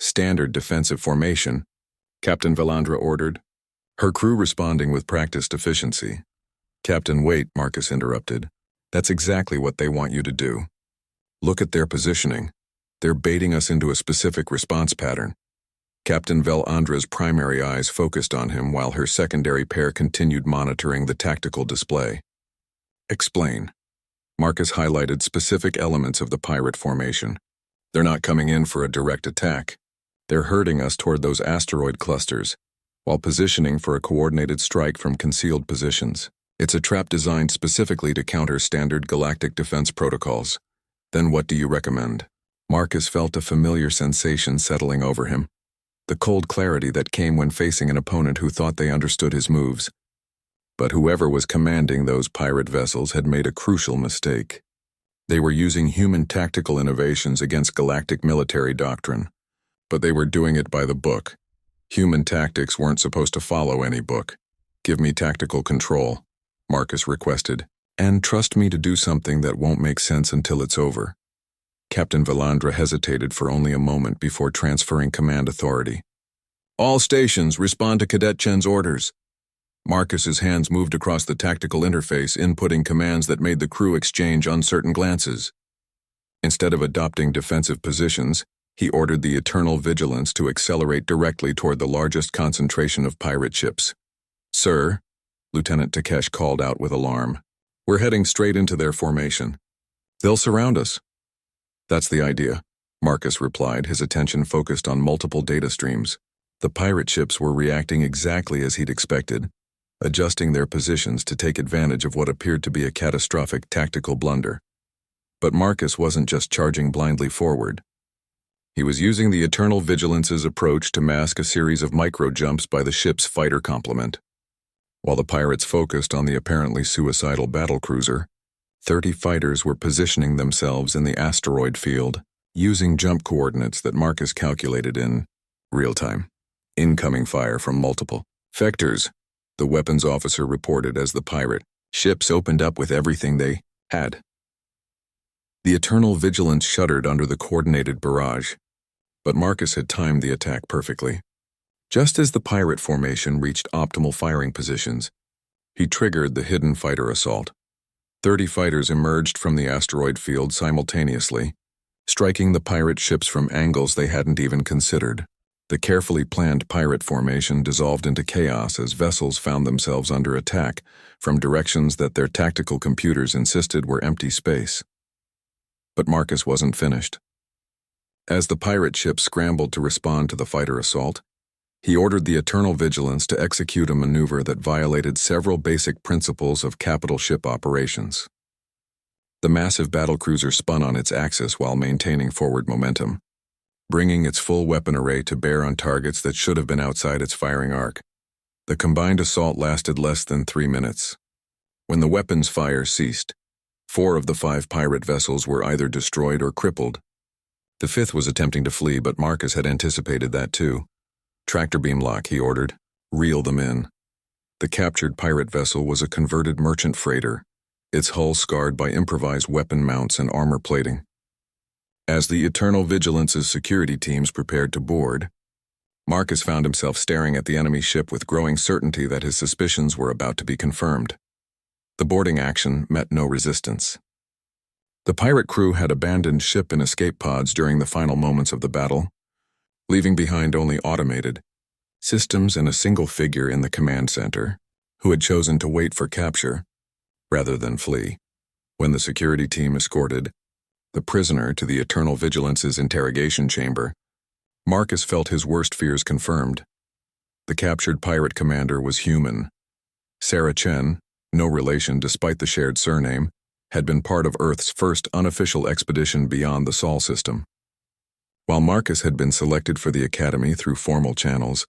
Standard defensive formation, Captain Valandra ordered, her crew responding with practiced efficiency. Captain, wait, Marcus interrupted. That's exactly what they want you to do. Look at their positioning. They're baiting us into a specific response pattern. Captain Valandra's primary eyes focused on him while her secondary pair continued monitoring the tactical display. Explain. Marcus highlighted specific elements of the pirate formation. They're not coming in for a direct attack. They're herding us toward those asteroid clusters, while positioning for a coordinated strike from concealed positions. It's a trap designed specifically to counter standard galactic defense protocols. Then what do you recommend? Marcus felt a familiar sensation settling over him. The cold clarity that came when facing an opponent who thought they understood his moves. But whoever was commanding those pirate vessels had made a crucial mistake. They were using human tactical innovations against galactic military doctrine, but they were doing it by the book. Human tactics weren't supposed to follow any book. Give me tactical control, Marcus requested, and trust me to do something that won't make sense until it's over. Captain Valandra hesitated for only a moment before transferring command authority. All stations, respond to Cadet Chen's orders. Marcus's hands moved across the tactical interface, inputting commands that made the crew exchange uncertain glances. Instead of adopting defensive positions, he ordered the Eternal Vigilance to accelerate directly toward the largest concentration of pirate ships. Sir, Lieutenant Takesh called out with alarm. We're heading straight into their formation. They'll surround us. That's the idea, Marcus replied, his attention focused on multiple data streams. The pirate ships were reacting exactly as he'd expected, adjusting their positions to take advantage of what appeared to be a catastrophic tactical blunder. But Marcus wasn't just charging blindly forward. He was using the Eternal Vigilance's approach to mask a series of micro-jumps by the ship's fighter complement. While the pirates focused on the apparently suicidal battlecruiser, 30 fighters were positioning themselves in the asteroid field, using jump coordinates that Marcus calculated in real time. Incoming fire from multiple vectors, the weapons officer reported as the pirate ships opened up with everything they had. The Eternal Vigilance shuddered under the coordinated barrage, but Marcus had timed the attack perfectly. Just as the pirate formation reached optimal firing positions, he triggered the hidden fighter assault. 30 fighters emerged from the asteroid field simultaneously, striking the pirate ships from angles they hadn't even considered. The carefully planned pirate formation dissolved into chaos as vessels found themselves under attack from directions that their tactical computers insisted were empty space. But Marcus wasn't finished. As the pirate ships scrambled to respond to the fighter assault, he ordered the Eternal Vigilance to execute a maneuver that violated several basic principles of capital ship operations. The massive battlecruiser spun on its axis while maintaining forward momentum, bringing its full weapon array to bear on targets that should have been outside its firing arc. The combined assault lasted less than 3 minutes. When the weapons fire ceased, 4 of the 5 pirate vessels were either destroyed or crippled. The 5th was attempting to flee, but Marcus had anticipated that too. Tractor beam lock, he ordered. Reel them in. The captured pirate vessel was a converted merchant freighter, its hull scarred by improvised weapon mounts and armor plating. As the Eternal Vigilance's security teams prepared to board, Marcus found himself staring at the enemy ship with growing certainty that his suspicions were about to be confirmed. The boarding action met no resistance. The pirate crew had abandoned ship and escape pods during the final moments of the battle, leaving behind only automated systems and a single figure in the command center, who had chosen to wait for capture rather than flee. When the security team escorted the prisoner to the Eternal Vigilance's interrogation chamber, Marcus felt his worst fears confirmed. The captured pirate commander was human. Sarah Chen, no relation despite the shared surname, had been part of Earth's first unofficial expedition beyond the Sol system. While Marcus had been selected for the Academy through formal channels,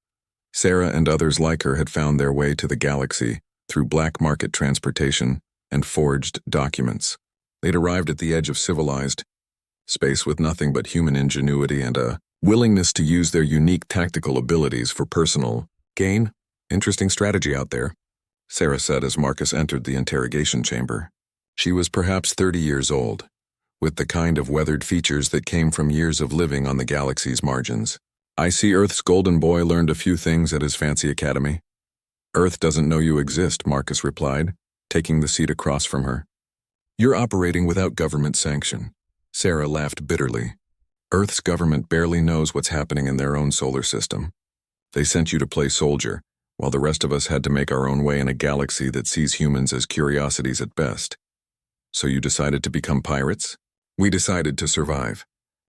Sarah and others like her had found their way to the galaxy through black market transportation and forged documents. They'd arrived at the edge of civilized space with nothing but human ingenuity and a willingness to use their unique tactical abilities for personal gain. Interesting strategy out there, Sarah said as Marcus entered the interrogation chamber. She was perhaps 30 years old, with the kind of weathered features that came from years of living on the galaxy's margins. I see Earth's golden boy learned a few things at his fancy academy. Earth doesn't know you exist, Marcus replied, taking the seat across from her. You're operating without government sanction. Sarah laughed bitterly. Earth's government barely knows what's happening in their own solar system. They sent you to play soldier, while the rest of us had to make our own way in a galaxy that sees humans as curiosities at best. So you decided to become pirates? We decided to survive.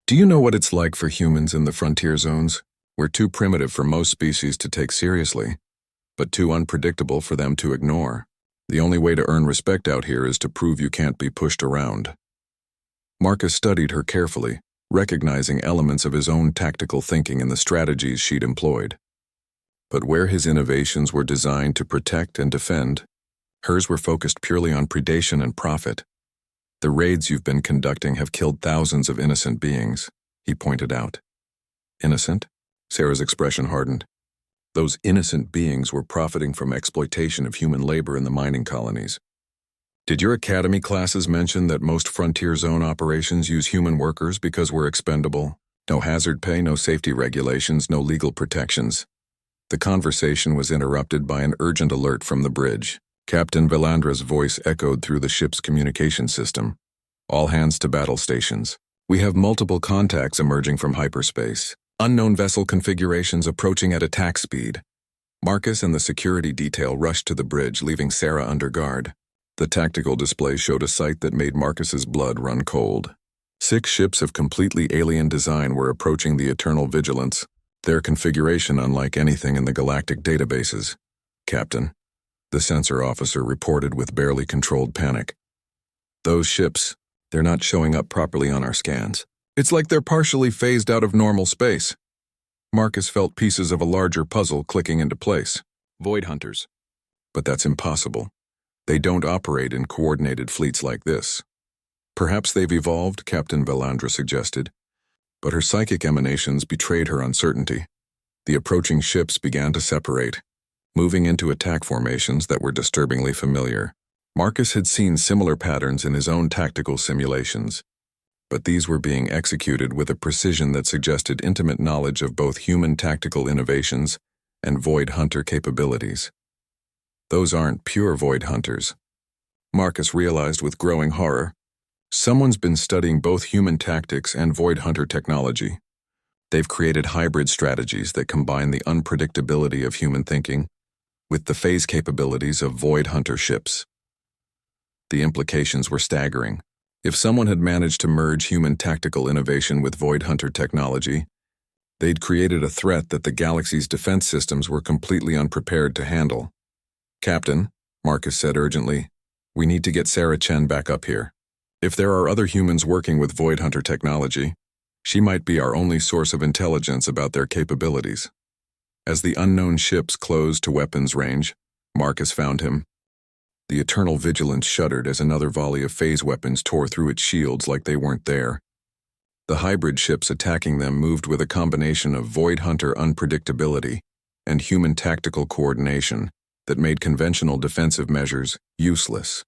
Do you know what it's like for humans in the frontier zones? We're too primitive for most species to take seriously, but too unpredictable for them to ignore. The only way to earn respect out here is to prove you can't be pushed around. Marcus studied her carefully, recognizing elements of his own tactical thinking in the strategies she'd employed. But where his innovations were designed to protect and defend, hers were focused purely on predation and profit. The raids you've been conducting have killed thousands of innocent beings, he pointed out. Innocent? Sarah's expression hardened. Those innocent beings were profiting from exploitation of human labor in the mining colonies. Did your academy classes mention that most frontier zone operations use human workers because we're expendable? No hazard pay, no safety regulations, no legal protections. The conversation was interrupted by an urgent alert from the bridge. Captain Valandra's voice echoed through the ship's communication system. All hands to battle stations. We have multiple contacts emerging from hyperspace. Unknown vessel configurations approaching at attack speed. Marcus and the security detail rushed to the bridge, leaving Sarah under guard. The tactical display showed a sight that made Marcus's blood run cold. 6 ships of completely alien design were approaching the Eternal Vigilance, their configuration unlike anything in the galactic databases. Captain, the sensor officer reported with barely controlled panic. Those ships, they're not showing up properly on our scans. It's like they're partially phased out of normal space. Marcus felt pieces of a larger puzzle clicking into place. Void hunters. But that's impossible. They don't operate in coordinated fleets like this. Perhaps they've evolved, Captain Valandra suggested. But her psychic emanations betrayed her uncertainty. The approaching ships began to separate, moving into attack formations that were disturbingly familiar. Marcus had seen similar patterns in his own tactical simulations, but these were being executed with a precision that suggested intimate knowledge of both human tactical innovations and void hunter capabilities. Those aren't pure void hunters. Marcus realized with growing horror. Someone's been studying both human tactics and void hunter technology. They've created hybrid strategies that combine the unpredictability of human thinking with the phase capabilities of void hunter ships. The implications were staggering. If someone had managed to merge human tactical innovation with void hunter technology, they'd created a threat that the galaxy's defense systems were completely unprepared to handle. Captain, Marcus said urgently, we need to get Sarah Chen back up here. If there are other humans working with void hunter technology, she might be our only source of intelligence about their capabilities. As the unknown ships closed to weapons range, Marcus found him. The Eternal Vigilance shuddered as another volley of phase weapons tore through its shields like they weren't there. The hybrid ships attacking them moved with a combination of void hunter unpredictability and human tactical coordination that made conventional defensive measures useless.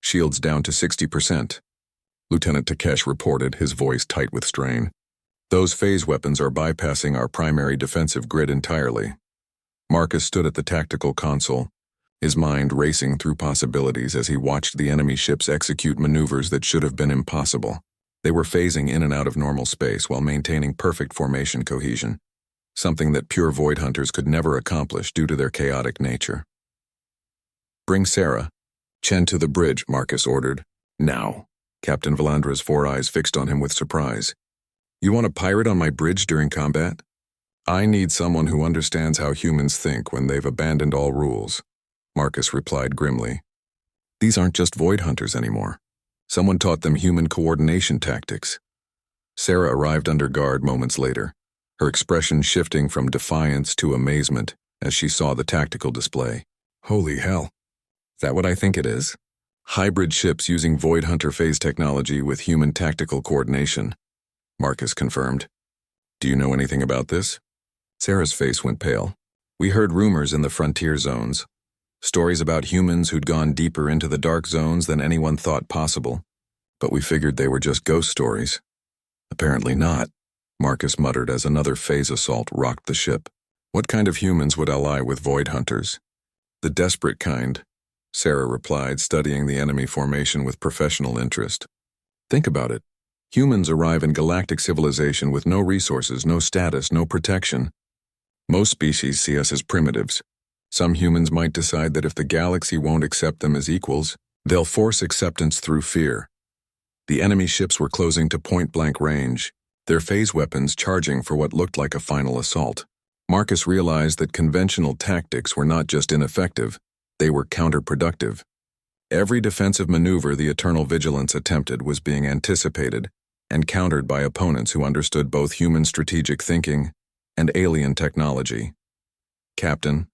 Shields down to 60%. Lieutenant Takesh reported, his voice tight with strain. Those phase weapons are bypassing our primary defensive grid entirely. Marcus stood at the tactical console, his mind racing through possibilities as he watched the enemy ships execute maneuvers that should have been impossible. They were phasing in and out of normal space while maintaining perfect formation cohesion, something that pure void hunters could never accomplish due to their chaotic nature. Bring Sarah Chen to the bridge, Marcus ordered. Now. Captain Valandra's 4 eyes fixed on him with surprise. You want a pirate on my bridge during combat? I need someone who understands how humans think when they've abandoned all rules, Marcus replied grimly. These aren't just void hunters anymore. Someone taught them human coordination tactics. Sarah arrived under guard moments later, her expression shifting from defiance to amazement as she saw the tactical display. Holy hell. Is that what I think it is? Hybrid ships using Void Hunter phase technology with human tactical coordination, Marcus confirmed. Do you know anything about this? Sarah's face went pale. We heard rumors in the frontier zones. Stories about humans who'd gone deeper into the dark zones than anyone thought possible. But we figured they were just ghost stories. Apparently not, Marcus muttered as another phase assault rocked the ship. What kind of humans would ally with Void Hunters? The desperate kind, Sarah replied, studying the enemy formation with professional interest. Think about it. Humans arrive in galactic civilization with no resources, no status, no protection. Most species see us as primitives. Some humans might decide that if the galaxy won't accept them as equals, they'll force acceptance through fear. The enemy ships were closing to point-blank range, their phase weapons charging for what looked like a final assault. Marcus realized that conventional tactics were not just ineffective, they were counterproductive. Every defensive maneuver the Eternal Vigilance attempted was being anticipated and countered by opponents who understood both human strategic thinking and alien technology. Captain,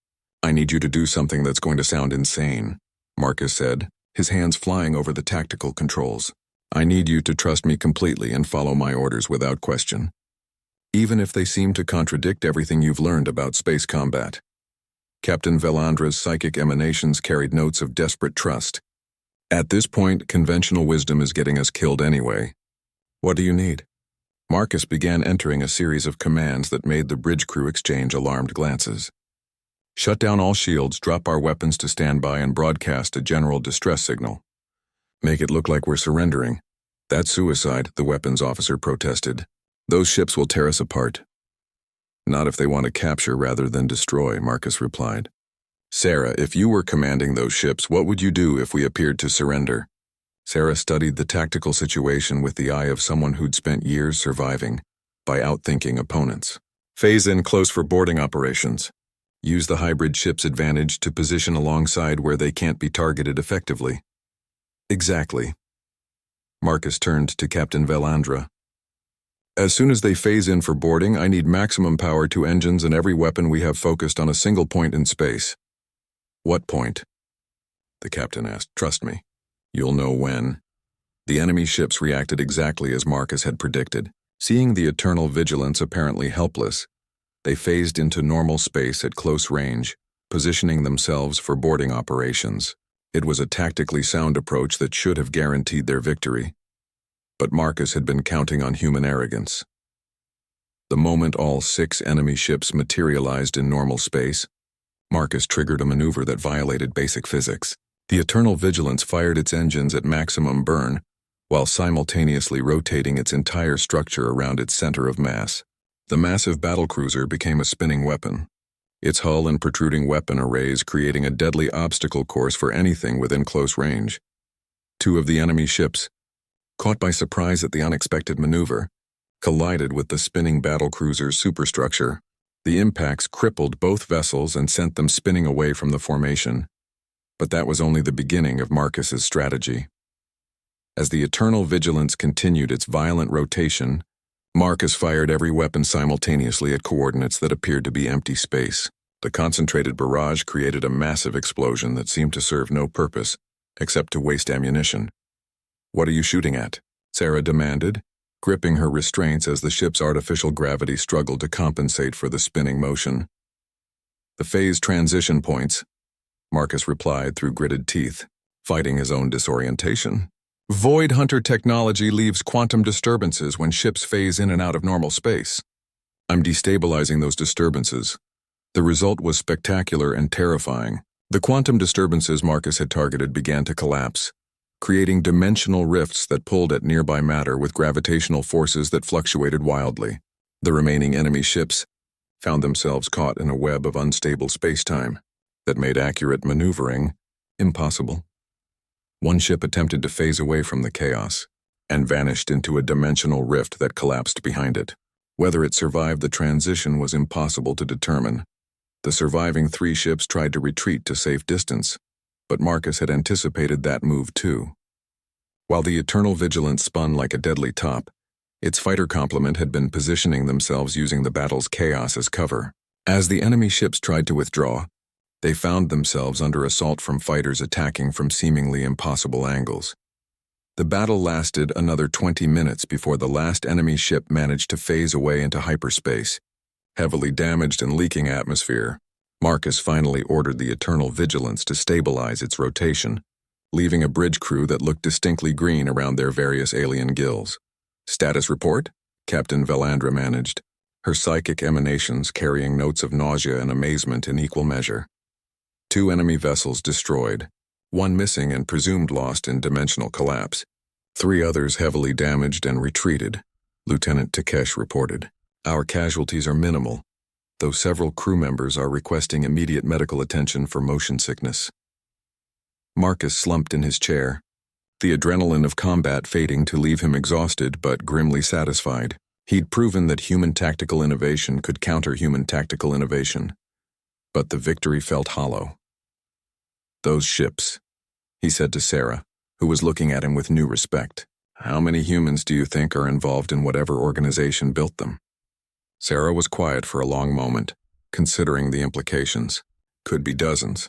I need you to do something that's going to sound insane, Marcus said, his hands flying over the tactical controls. I need you to trust me completely and follow my orders without question, even if they seem to contradict everything you've learned about space combat. Captain Velandra's psychic emanations carried notes of desperate trust. At this point, conventional wisdom is getting us killed anyway. What do you need? Marcus began entering a series of commands that made the bridge crew exchange alarmed glances. Shut down all shields, drop our weapons to standby, and broadcast a general distress signal. Make it look like we're surrendering. That's suicide, the weapons officer protested. Those ships will tear us apart. Not if they want to capture rather than destroy, Marcus replied. Sarah, if you were commanding those ships, what would you do if we appeared to surrender? Sarah studied the tactical situation with the eye of someone who'd spent years surviving by outthinking opponents. Phase in close for boarding operations. Use the hybrid ship's advantage to position alongside where they can't be targeted effectively. Exactly. Marcus turned to Captain Velandra. As soon as they phase in for boarding, I need maximum power to engines and every weapon we have focused on a single point in space. What point? The captain asked. Trust me. You'll know when. The enemy ships reacted exactly as Marcus had predicted. Seeing the Eternal Vigilance apparently helpless, they phased into normal space at close range, positioning themselves for boarding operations. It was a tactically sound approach that should have guaranteed their victory. But Marcus had been counting on human arrogance. The moment all 6 enemy ships materialized in normal space, Marcus triggered a maneuver that violated basic physics. The Eternal Vigilance fired its engines at maximum burn, while simultaneously rotating its entire structure around its center of mass. The massive battlecruiser became a spinning weapon, its hull and protruding weapon arrays creating a deadly obstacle course for anything within close range. 2 of the enemy ships, caught by surprise at the unexpected maneuver, collided with the spinning battlecruiser's superstructure. The impacts crippled both vessels and sent them spinning away from the formation. But that was only the beginning of Marcus's strategy. As the Eternal Vigilance continued its violent rotation, Marcus fired every weapon simultaneously at coordinates that appeared to be empty space. The concentrated barrage created a massive explosion that seemed to serve no purpose except to waste ammunition. What are you shooting at? Sarah demanded, gripping her restraints as the ship's artificial gravity struggled to compensate for the spinning motion. The phase transition points, Marcus replied through gritted teeth, fighting his own disorientation. Void Hunter technology leaves quantum disturbances when ships phase in and out of normal space. I'm destabilizing those disturbances. The result was spectacular and terrifying. The quantum disturbances Marcus had targeted began to collapse, creating dimensional rifts that pulled at nearby matter with gravitational forces that fluctuated wildly. The remaining enemy ships found themselves caught in a web of unstable spacetime that made accurate maneuvering impossible. One ship attempted to phase away from the chaos and vanished into a dimensional rift that collapsed behind it. Whether it survived the transition was impossible to determine. The surviving 3 ships tried to retreat to safe distance, but Marcus had anticipated that move too. While the Eternal Vigilance spun like a deadly top, Its fighter complement had been positioning themselves using the battle's chaos as cover. As the enemy ships tried to withdraw, they found themselves under assault from fighters attacking from seemingly impossible angles. The battle lasted another 20 minutes before the last enemy ship managed to phase away into hyperspace. Heavily damaged and leaking atmosphere, Marcus finally ordered the Eternal Vigilance to stabilize its rotation, leaving a bridge crew that looked distinctly green around their various alien gills. "Status report?" Captain Valandra managed, her psychic emanations carrying notes of nausea and amazement in equal measure. 2 enemy vessels destroyed, 1 missing and presumed lost in dimensional collapse. 3 others heavily damaged and retreated, Lieutenant Takesh reported. "Our casualties are minimal, though several crew members are requesting immediate medical attention for motion sickness." Marcus slumped in his chair, the adrenaline of combat fading to leave him exhausted but grimly satisfied. He'd proven that human tactical innovation could counter human tactical innovation, but the victory felt hollow. "Those ships," he said to Sarah, who was looking at him with new respect. "How many humans do you think are involved in whatever organization built them?" Sarah was quiet for a long moment, considering the implications. Could be dozens,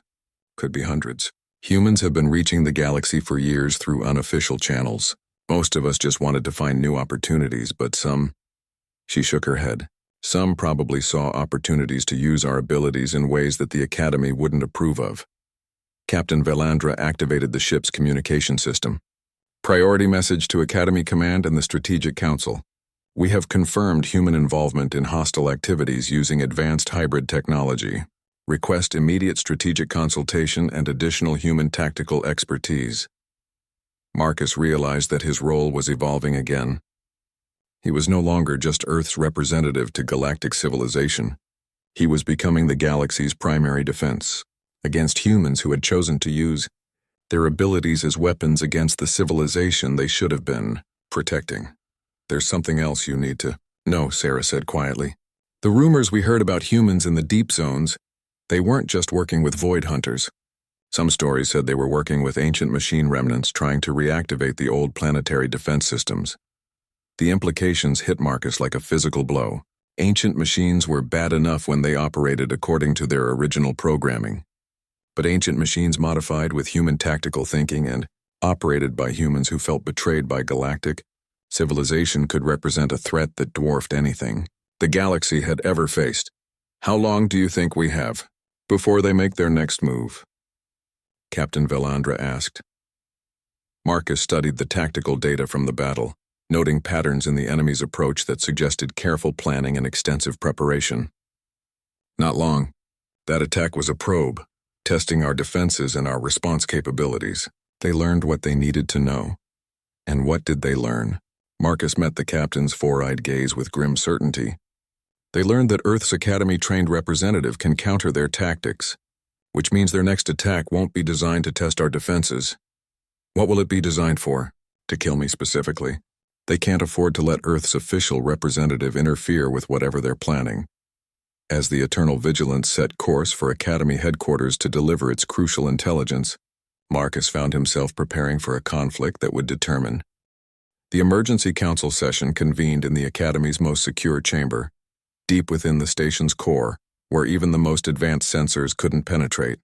could be hundreds. Humans have been reaching the galaxy for years through unofficial channels. Most of us just wanted to find new opportunities, but some... She shook her head. Some probably saw opportunities to use our abilities in ways that the Academy wouldn't approve of. Captain Valandra activated the ship's communication system. "Priority message to Academy Command and the Strategic Council. We have confirmed human involvement in hostile activities using advanced hybrid technology. Request immediate strategic consultation and additional human tactical expertise." Marcus realized that his role was evolving again. He was no longer just Earth's representative to galactic civilization. He was becoming the galaxy's primary defense against humans who had chosen to use their abilities as weapons against the civilization they should have been protecting. "There's something else you need to know," Sarah said quietly. "The rumors we heard about humans in the deep zones, they weren't just working with void hunters. Some stories said they were working with ancient machine remnants trying to reactivate the old planetary defense systems." The implications hit Marcus like a physical blow. Ancient machines were bad enough when they operated according to their original programming. But ancient machines modified with human tactical thinking and operated by humans who felt betrayed by galactic civilization could represent a threat that dwarfed anything the galaxy had ever faced. "How long do you think we have before they make their next move?" Captain Valandra asked. Marcus studied the tactical data from the battle, noting patterns in the enemy's approach that suggested careful planning and extensive preparation. "Not long. That attack was a probe, testing our defenses and our response capabilities. They learned what they needed to know." And what did they learn? Marcus met the captain's four-eyed gaze with grim certainty. They learned that Earth's Academy-trained representative can counter their tactics, which means their next attack won't be designed to test our defenses. What will it be designed for? To kill me specifically. They can't afford to let Earth's official representative interfere with whatever they're planning. As the Eternal Vigilance set course for Academy headquarters to deliver its crucial intelligence, Marcus found himself preparing for a conflict that would determine. The Emergency Council session convened in the Academy's most secure chamber, deep within the station's core, where even the most advanced sensors couldn't penetrate.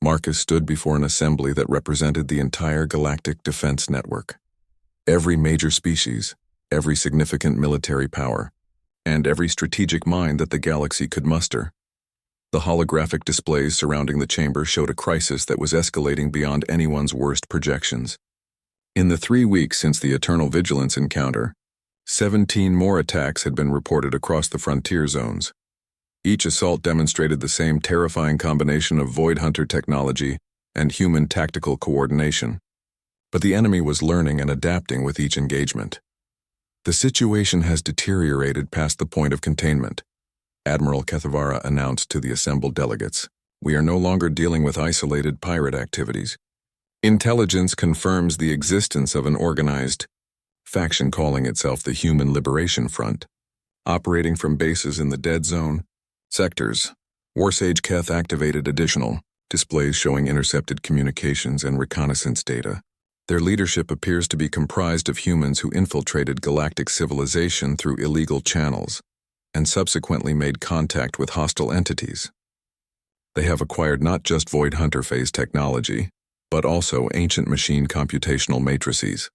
Marcus stood before an assembly that represented the entire galactic defense network. Every major species, every significant military power, and every strategic mind that the galaxy could muster. The holographic displays surrounding the chamber showed a crisis that was escalating beyond anyone's worst projections. In the 3 weeks since the Eternal Vigilance encounter, 17 more attacks had been reported across the frontier zones. Each assault demonstrated the same terrifying combination of void hunter technology and human tactical coordination. But the enemy was learning and adapting with each engagement. "The situation has deteriorated past the point of containment," Admiral Kethavara announced to the assembled delegates. "We are no longer dealing with isolated pirate activities. Intelligence confirms the existence of an organized faction calling itself the Human Liberation Front, operating from bases in the Dead Zone sectors. Warsage Keth activated additional displays showing intercepted communications and reconnaissance data. Their leadership appears to be comprised of humans who infiltrated galactic civilization through illegal channels and subsequently made contact with hostile entities. They have acquired not just Void Hunter phase technology, but also ancient machine computational matrices.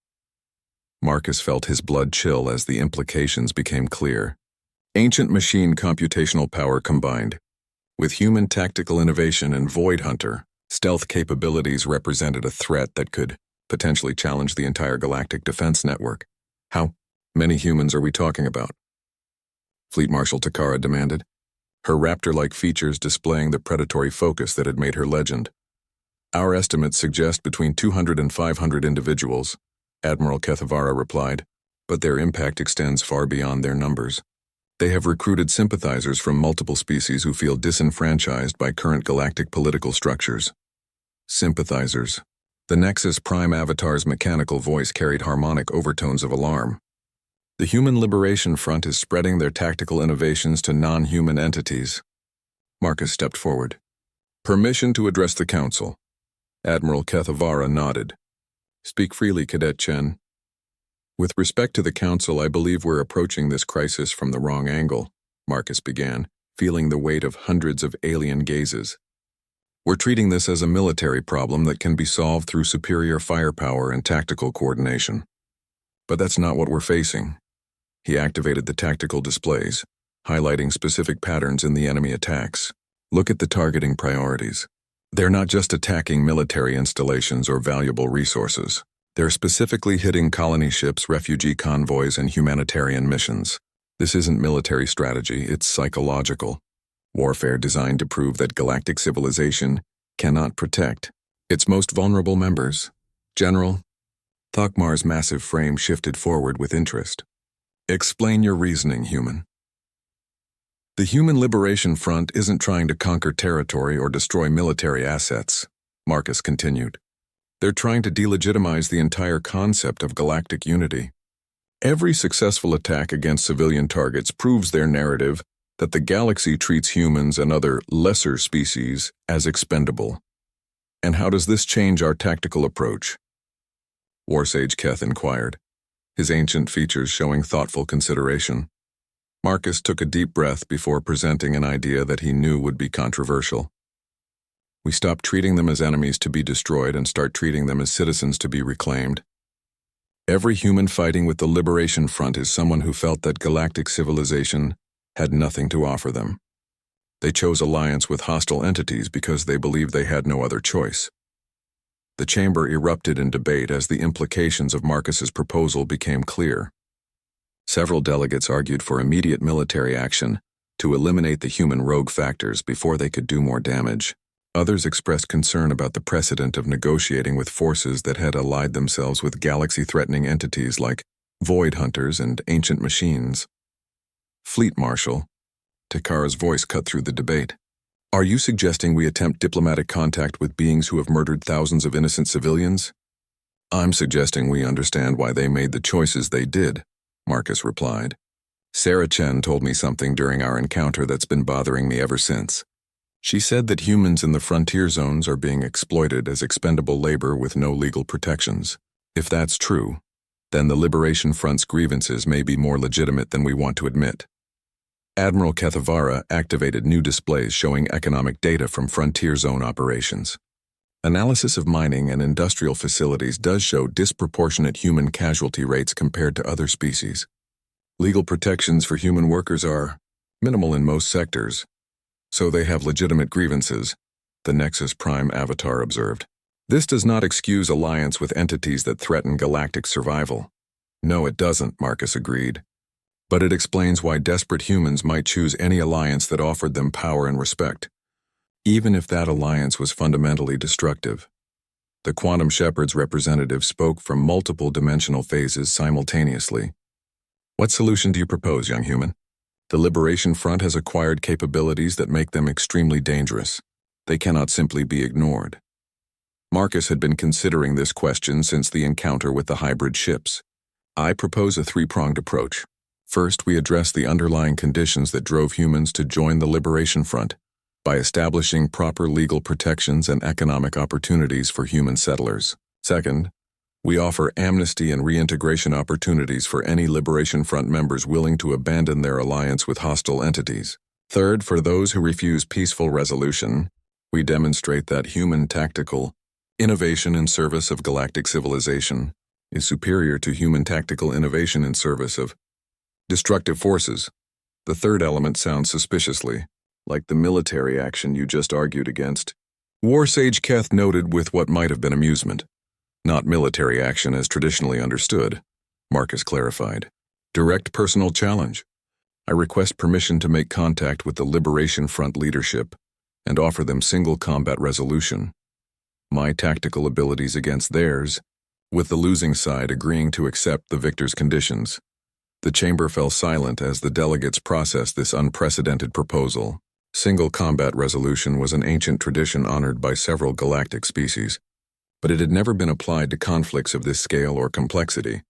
Marcus felt his blood chill as the implications became clear. Ancient machine computational power combined with human tactical innovation and Void Hunter stealth capabilities represented a threat that could potentially challenge the entire galactic defense network. How many humans are we talking about? Fleet Marshal Takara demanded, her raptor-like features displaying the predatory focus that had made her legend. Our estimates suggest between 200 and 500 individuals, Admiral Kethavara replied, but their impact extends far beyond their numbers. They have recruited sympathizers from multiple species who feel disenfranchised by current galactic political structures. Sympathizers. The Nexus Prime Avatar's mechanical voice carried harmonic overtones of alarm. The Human Liberation Front is spreading their tactical innovations to non-human entities. Marcus stepped forward. Permission to address the Council. Admiral Kethavara nodded. Speak freely, Cadet Chen. With respect to the Council, I believe we're approaching this crisis from the wrong angle, Marcus began, feeling the weight of hundreds of alien gazes. We're treating this as a military problem that can be solved through superior firepower and tactical coordination. But that's not what we're facing. He activated the tactical displays, highlighting specific patterns in the enemy attacks. Look at the targeting priorities. They're not just attacking military installations or valuable resources. They're specifically hitting colony ships, refugee convoys, and humanitarian missions. This isn't military strategy, it's psychological. Warfare designed to prove that galactic civilization cannot protect its most vulnerable members. General, Thokmar's massive frame shifted forward with interest. Explain your reasoning, human. The Human Liberation Front isn't trying to conquer territory or destroy military assets, Marcus continued. They're trying to delegitimize the entire concept of galactic unity. Every successful attack against civilian targets proves their narrative that the galaxy treats humans and other lesser species as expendable. And how does this change our tactical approach? Warsage Keth inquired, his ancient features showing thoughtful consideration. Marcus took a deep breath before presenting an idea that he knew would be controversial. We stop treating them as enemies to be destroyed and start treating them as citizens to be reclaimed. Every human fighting with the Liberation Front is someone who felt that galactic civilization had nothing to offer them. They chose alliance with hostile entities because they believed they had no other choice. The chamber erupted in debate as the implications of Marcus's proposal became clear. Several delegates argued for immediate military action to eliminate the human rogue factors before they could do more damage. Others expressed concern about the precedent of negotiating with forces that had allied themselves with galaxy-threatening entities like Void Hunters and ancient machines. Fleet Marshal, Takara's voice cut through the debate. Are you suggesting we attempt diplomatic contact with beings who have murdered thousands of innocent civilians? I'm suggesting we understand why they made the choices they did, Marcus replied. Sarah Chen told me something during our encounter that's been bothering me ever since. She said that humans in the frontier zones are being exploited as expendable labor with no legal protections. If that's true, then the Liberation Front's grievances may be more legitimate than we want to admit. Admiral Kethavara activated new displays showing economic data from frontier zone operations. Analysis of mining and industrial facilities does show disproportionate human casualty rates compared to other species. Legal protections for human workers are minimal in most sectors, so they have legitimate grievances, the Nexus Prime Avatar observed. This does not excuse alliance with entities that threaten galactic survival. No, it doesn't, Marcus agreed. But it explains why desperate humans might choose any alliance that offered them power and respect, even if that alliance was fundamentally destructive. The Quantum Shepherd's representative spoke from multiple dimensional phases simultaneously. What solution do you propose, young human? The Liberation Front has acquired capabilities that make them extremely dangerous. They cannot simply be ignored. Marcus had been considering this question since the encounter with the hybrid ships. I propose a three-pronged approach. First, we address the underlying conditions that drove humans to join the Liberation Front by establishing proper legal protections and economic opportunities for human settlers. Second, We offer amnesty and reintegration opportunities for any Liberation Front members willing to abandon their alliance with hostile entities. Third, for those who refuse peaceful resolution, we demonstrate that human tactical innovation in service of galactic civilization is superior to human tactical innovation in service of destructive forces. The third element sounds suspiciously like the military action you just argued against. War Sage Keth noted with what might have been amusement. Not military action as traditionally understood, Marcus clarified. Direct personal challenge. I request permission to make contact with the Liberation Front leadership and offer them single combat resolution. My tactical abilities against theirs, with the losing side agreeing to accept the victor's conditions. The chamber fell silent as the delegates processed this unprecedented proposal. Single combat resolution was an ancient tradition honored by several galactic species, but it had never been applied to conflicts of this scale or complexity.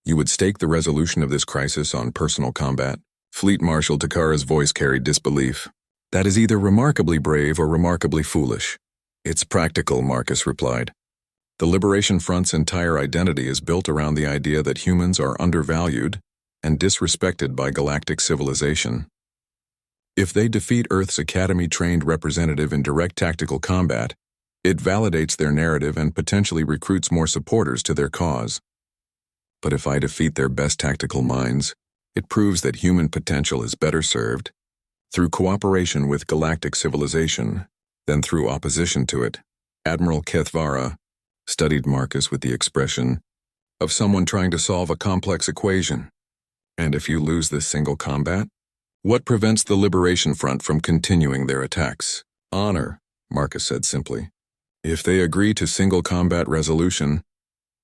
You would stake the resolution of this crisis on personal combat? Fleet Marshal Takara's voice carried disbelief. That is either remarkably brave or remarkably foolish. It's practical, Marcus replied. The Liberation Front's entire identity is built around the idea that humans are undervalued and disrespected by galactic civilization. If they defeat Earth's Academy-trained representative in direct tactical combat, it validates their narrative and potentially recruits more supporters to their cause. But if I defeat their best tactical minds, it proves that human potential is better served through cooperation with galactic civilization than through opposition to it. Admiral Kethvara studied Marcus with the expression of someone trying to solve a complex equation. And if you lose this single combat, what prevents the Liberation Front from continuing their attacks? Honor, Marcus said simply. If they agree to single combat resolution,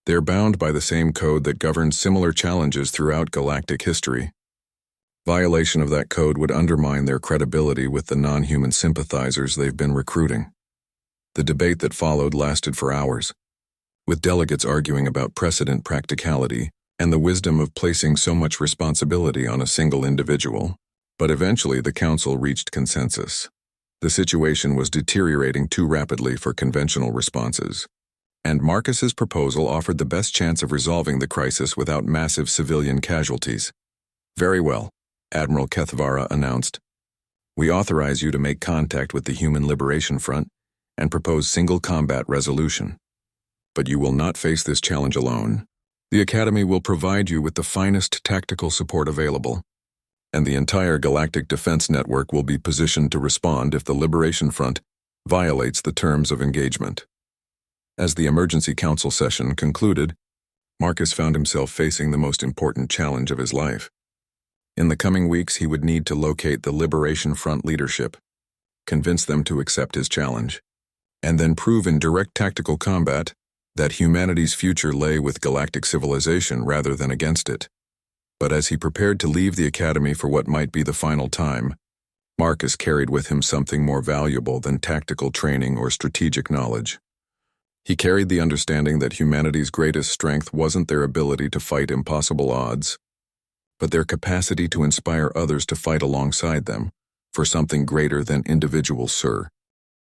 they're bound by the same code that governs similar challenges throughout galactic history. Violation of that code would undermine their credibility with the non-human sympathizers they've been recruiting. The debate that followed lasted for hours, with delegates arguing about precedent practicality and the wisdom of placing so much responsibility on a single individual. But eventually the council reached consensus. The situation was deteriorating too rapidly for conventional responses, and Marcus's proposal offered the best chance of resolving the crisis without massive civilian casualties. Very well, Admiral Kethvara announced. We authorize you to make contact with the Human Liberation Front and propose single combat resolution. But you will not face this challenge alone. The Academy will provide you with the finest tactical support available, and the entire Galactic Defense Network will be positioned to respond if the Liberation Front violates the terms of engagement. As the Emergency Council session concluded, Marcus found himself facing the most important challenge of his life. In the coming weeks, he would need to locate the Liberation Front leadership, convince them to accept his challenge, and then prove in direct tactical combat that humanity's future lay with galactic civilization rather than against it. But as he prepared to leave the Academy for what might be the final time, Marcus carried with him something more valuable than tactical training or strategic knowledge. He carried the understanding that humanity's greatest strength wasn't their ability to fight impossible odds, but their capacity to inspire others to fight alongside them for something greater than individual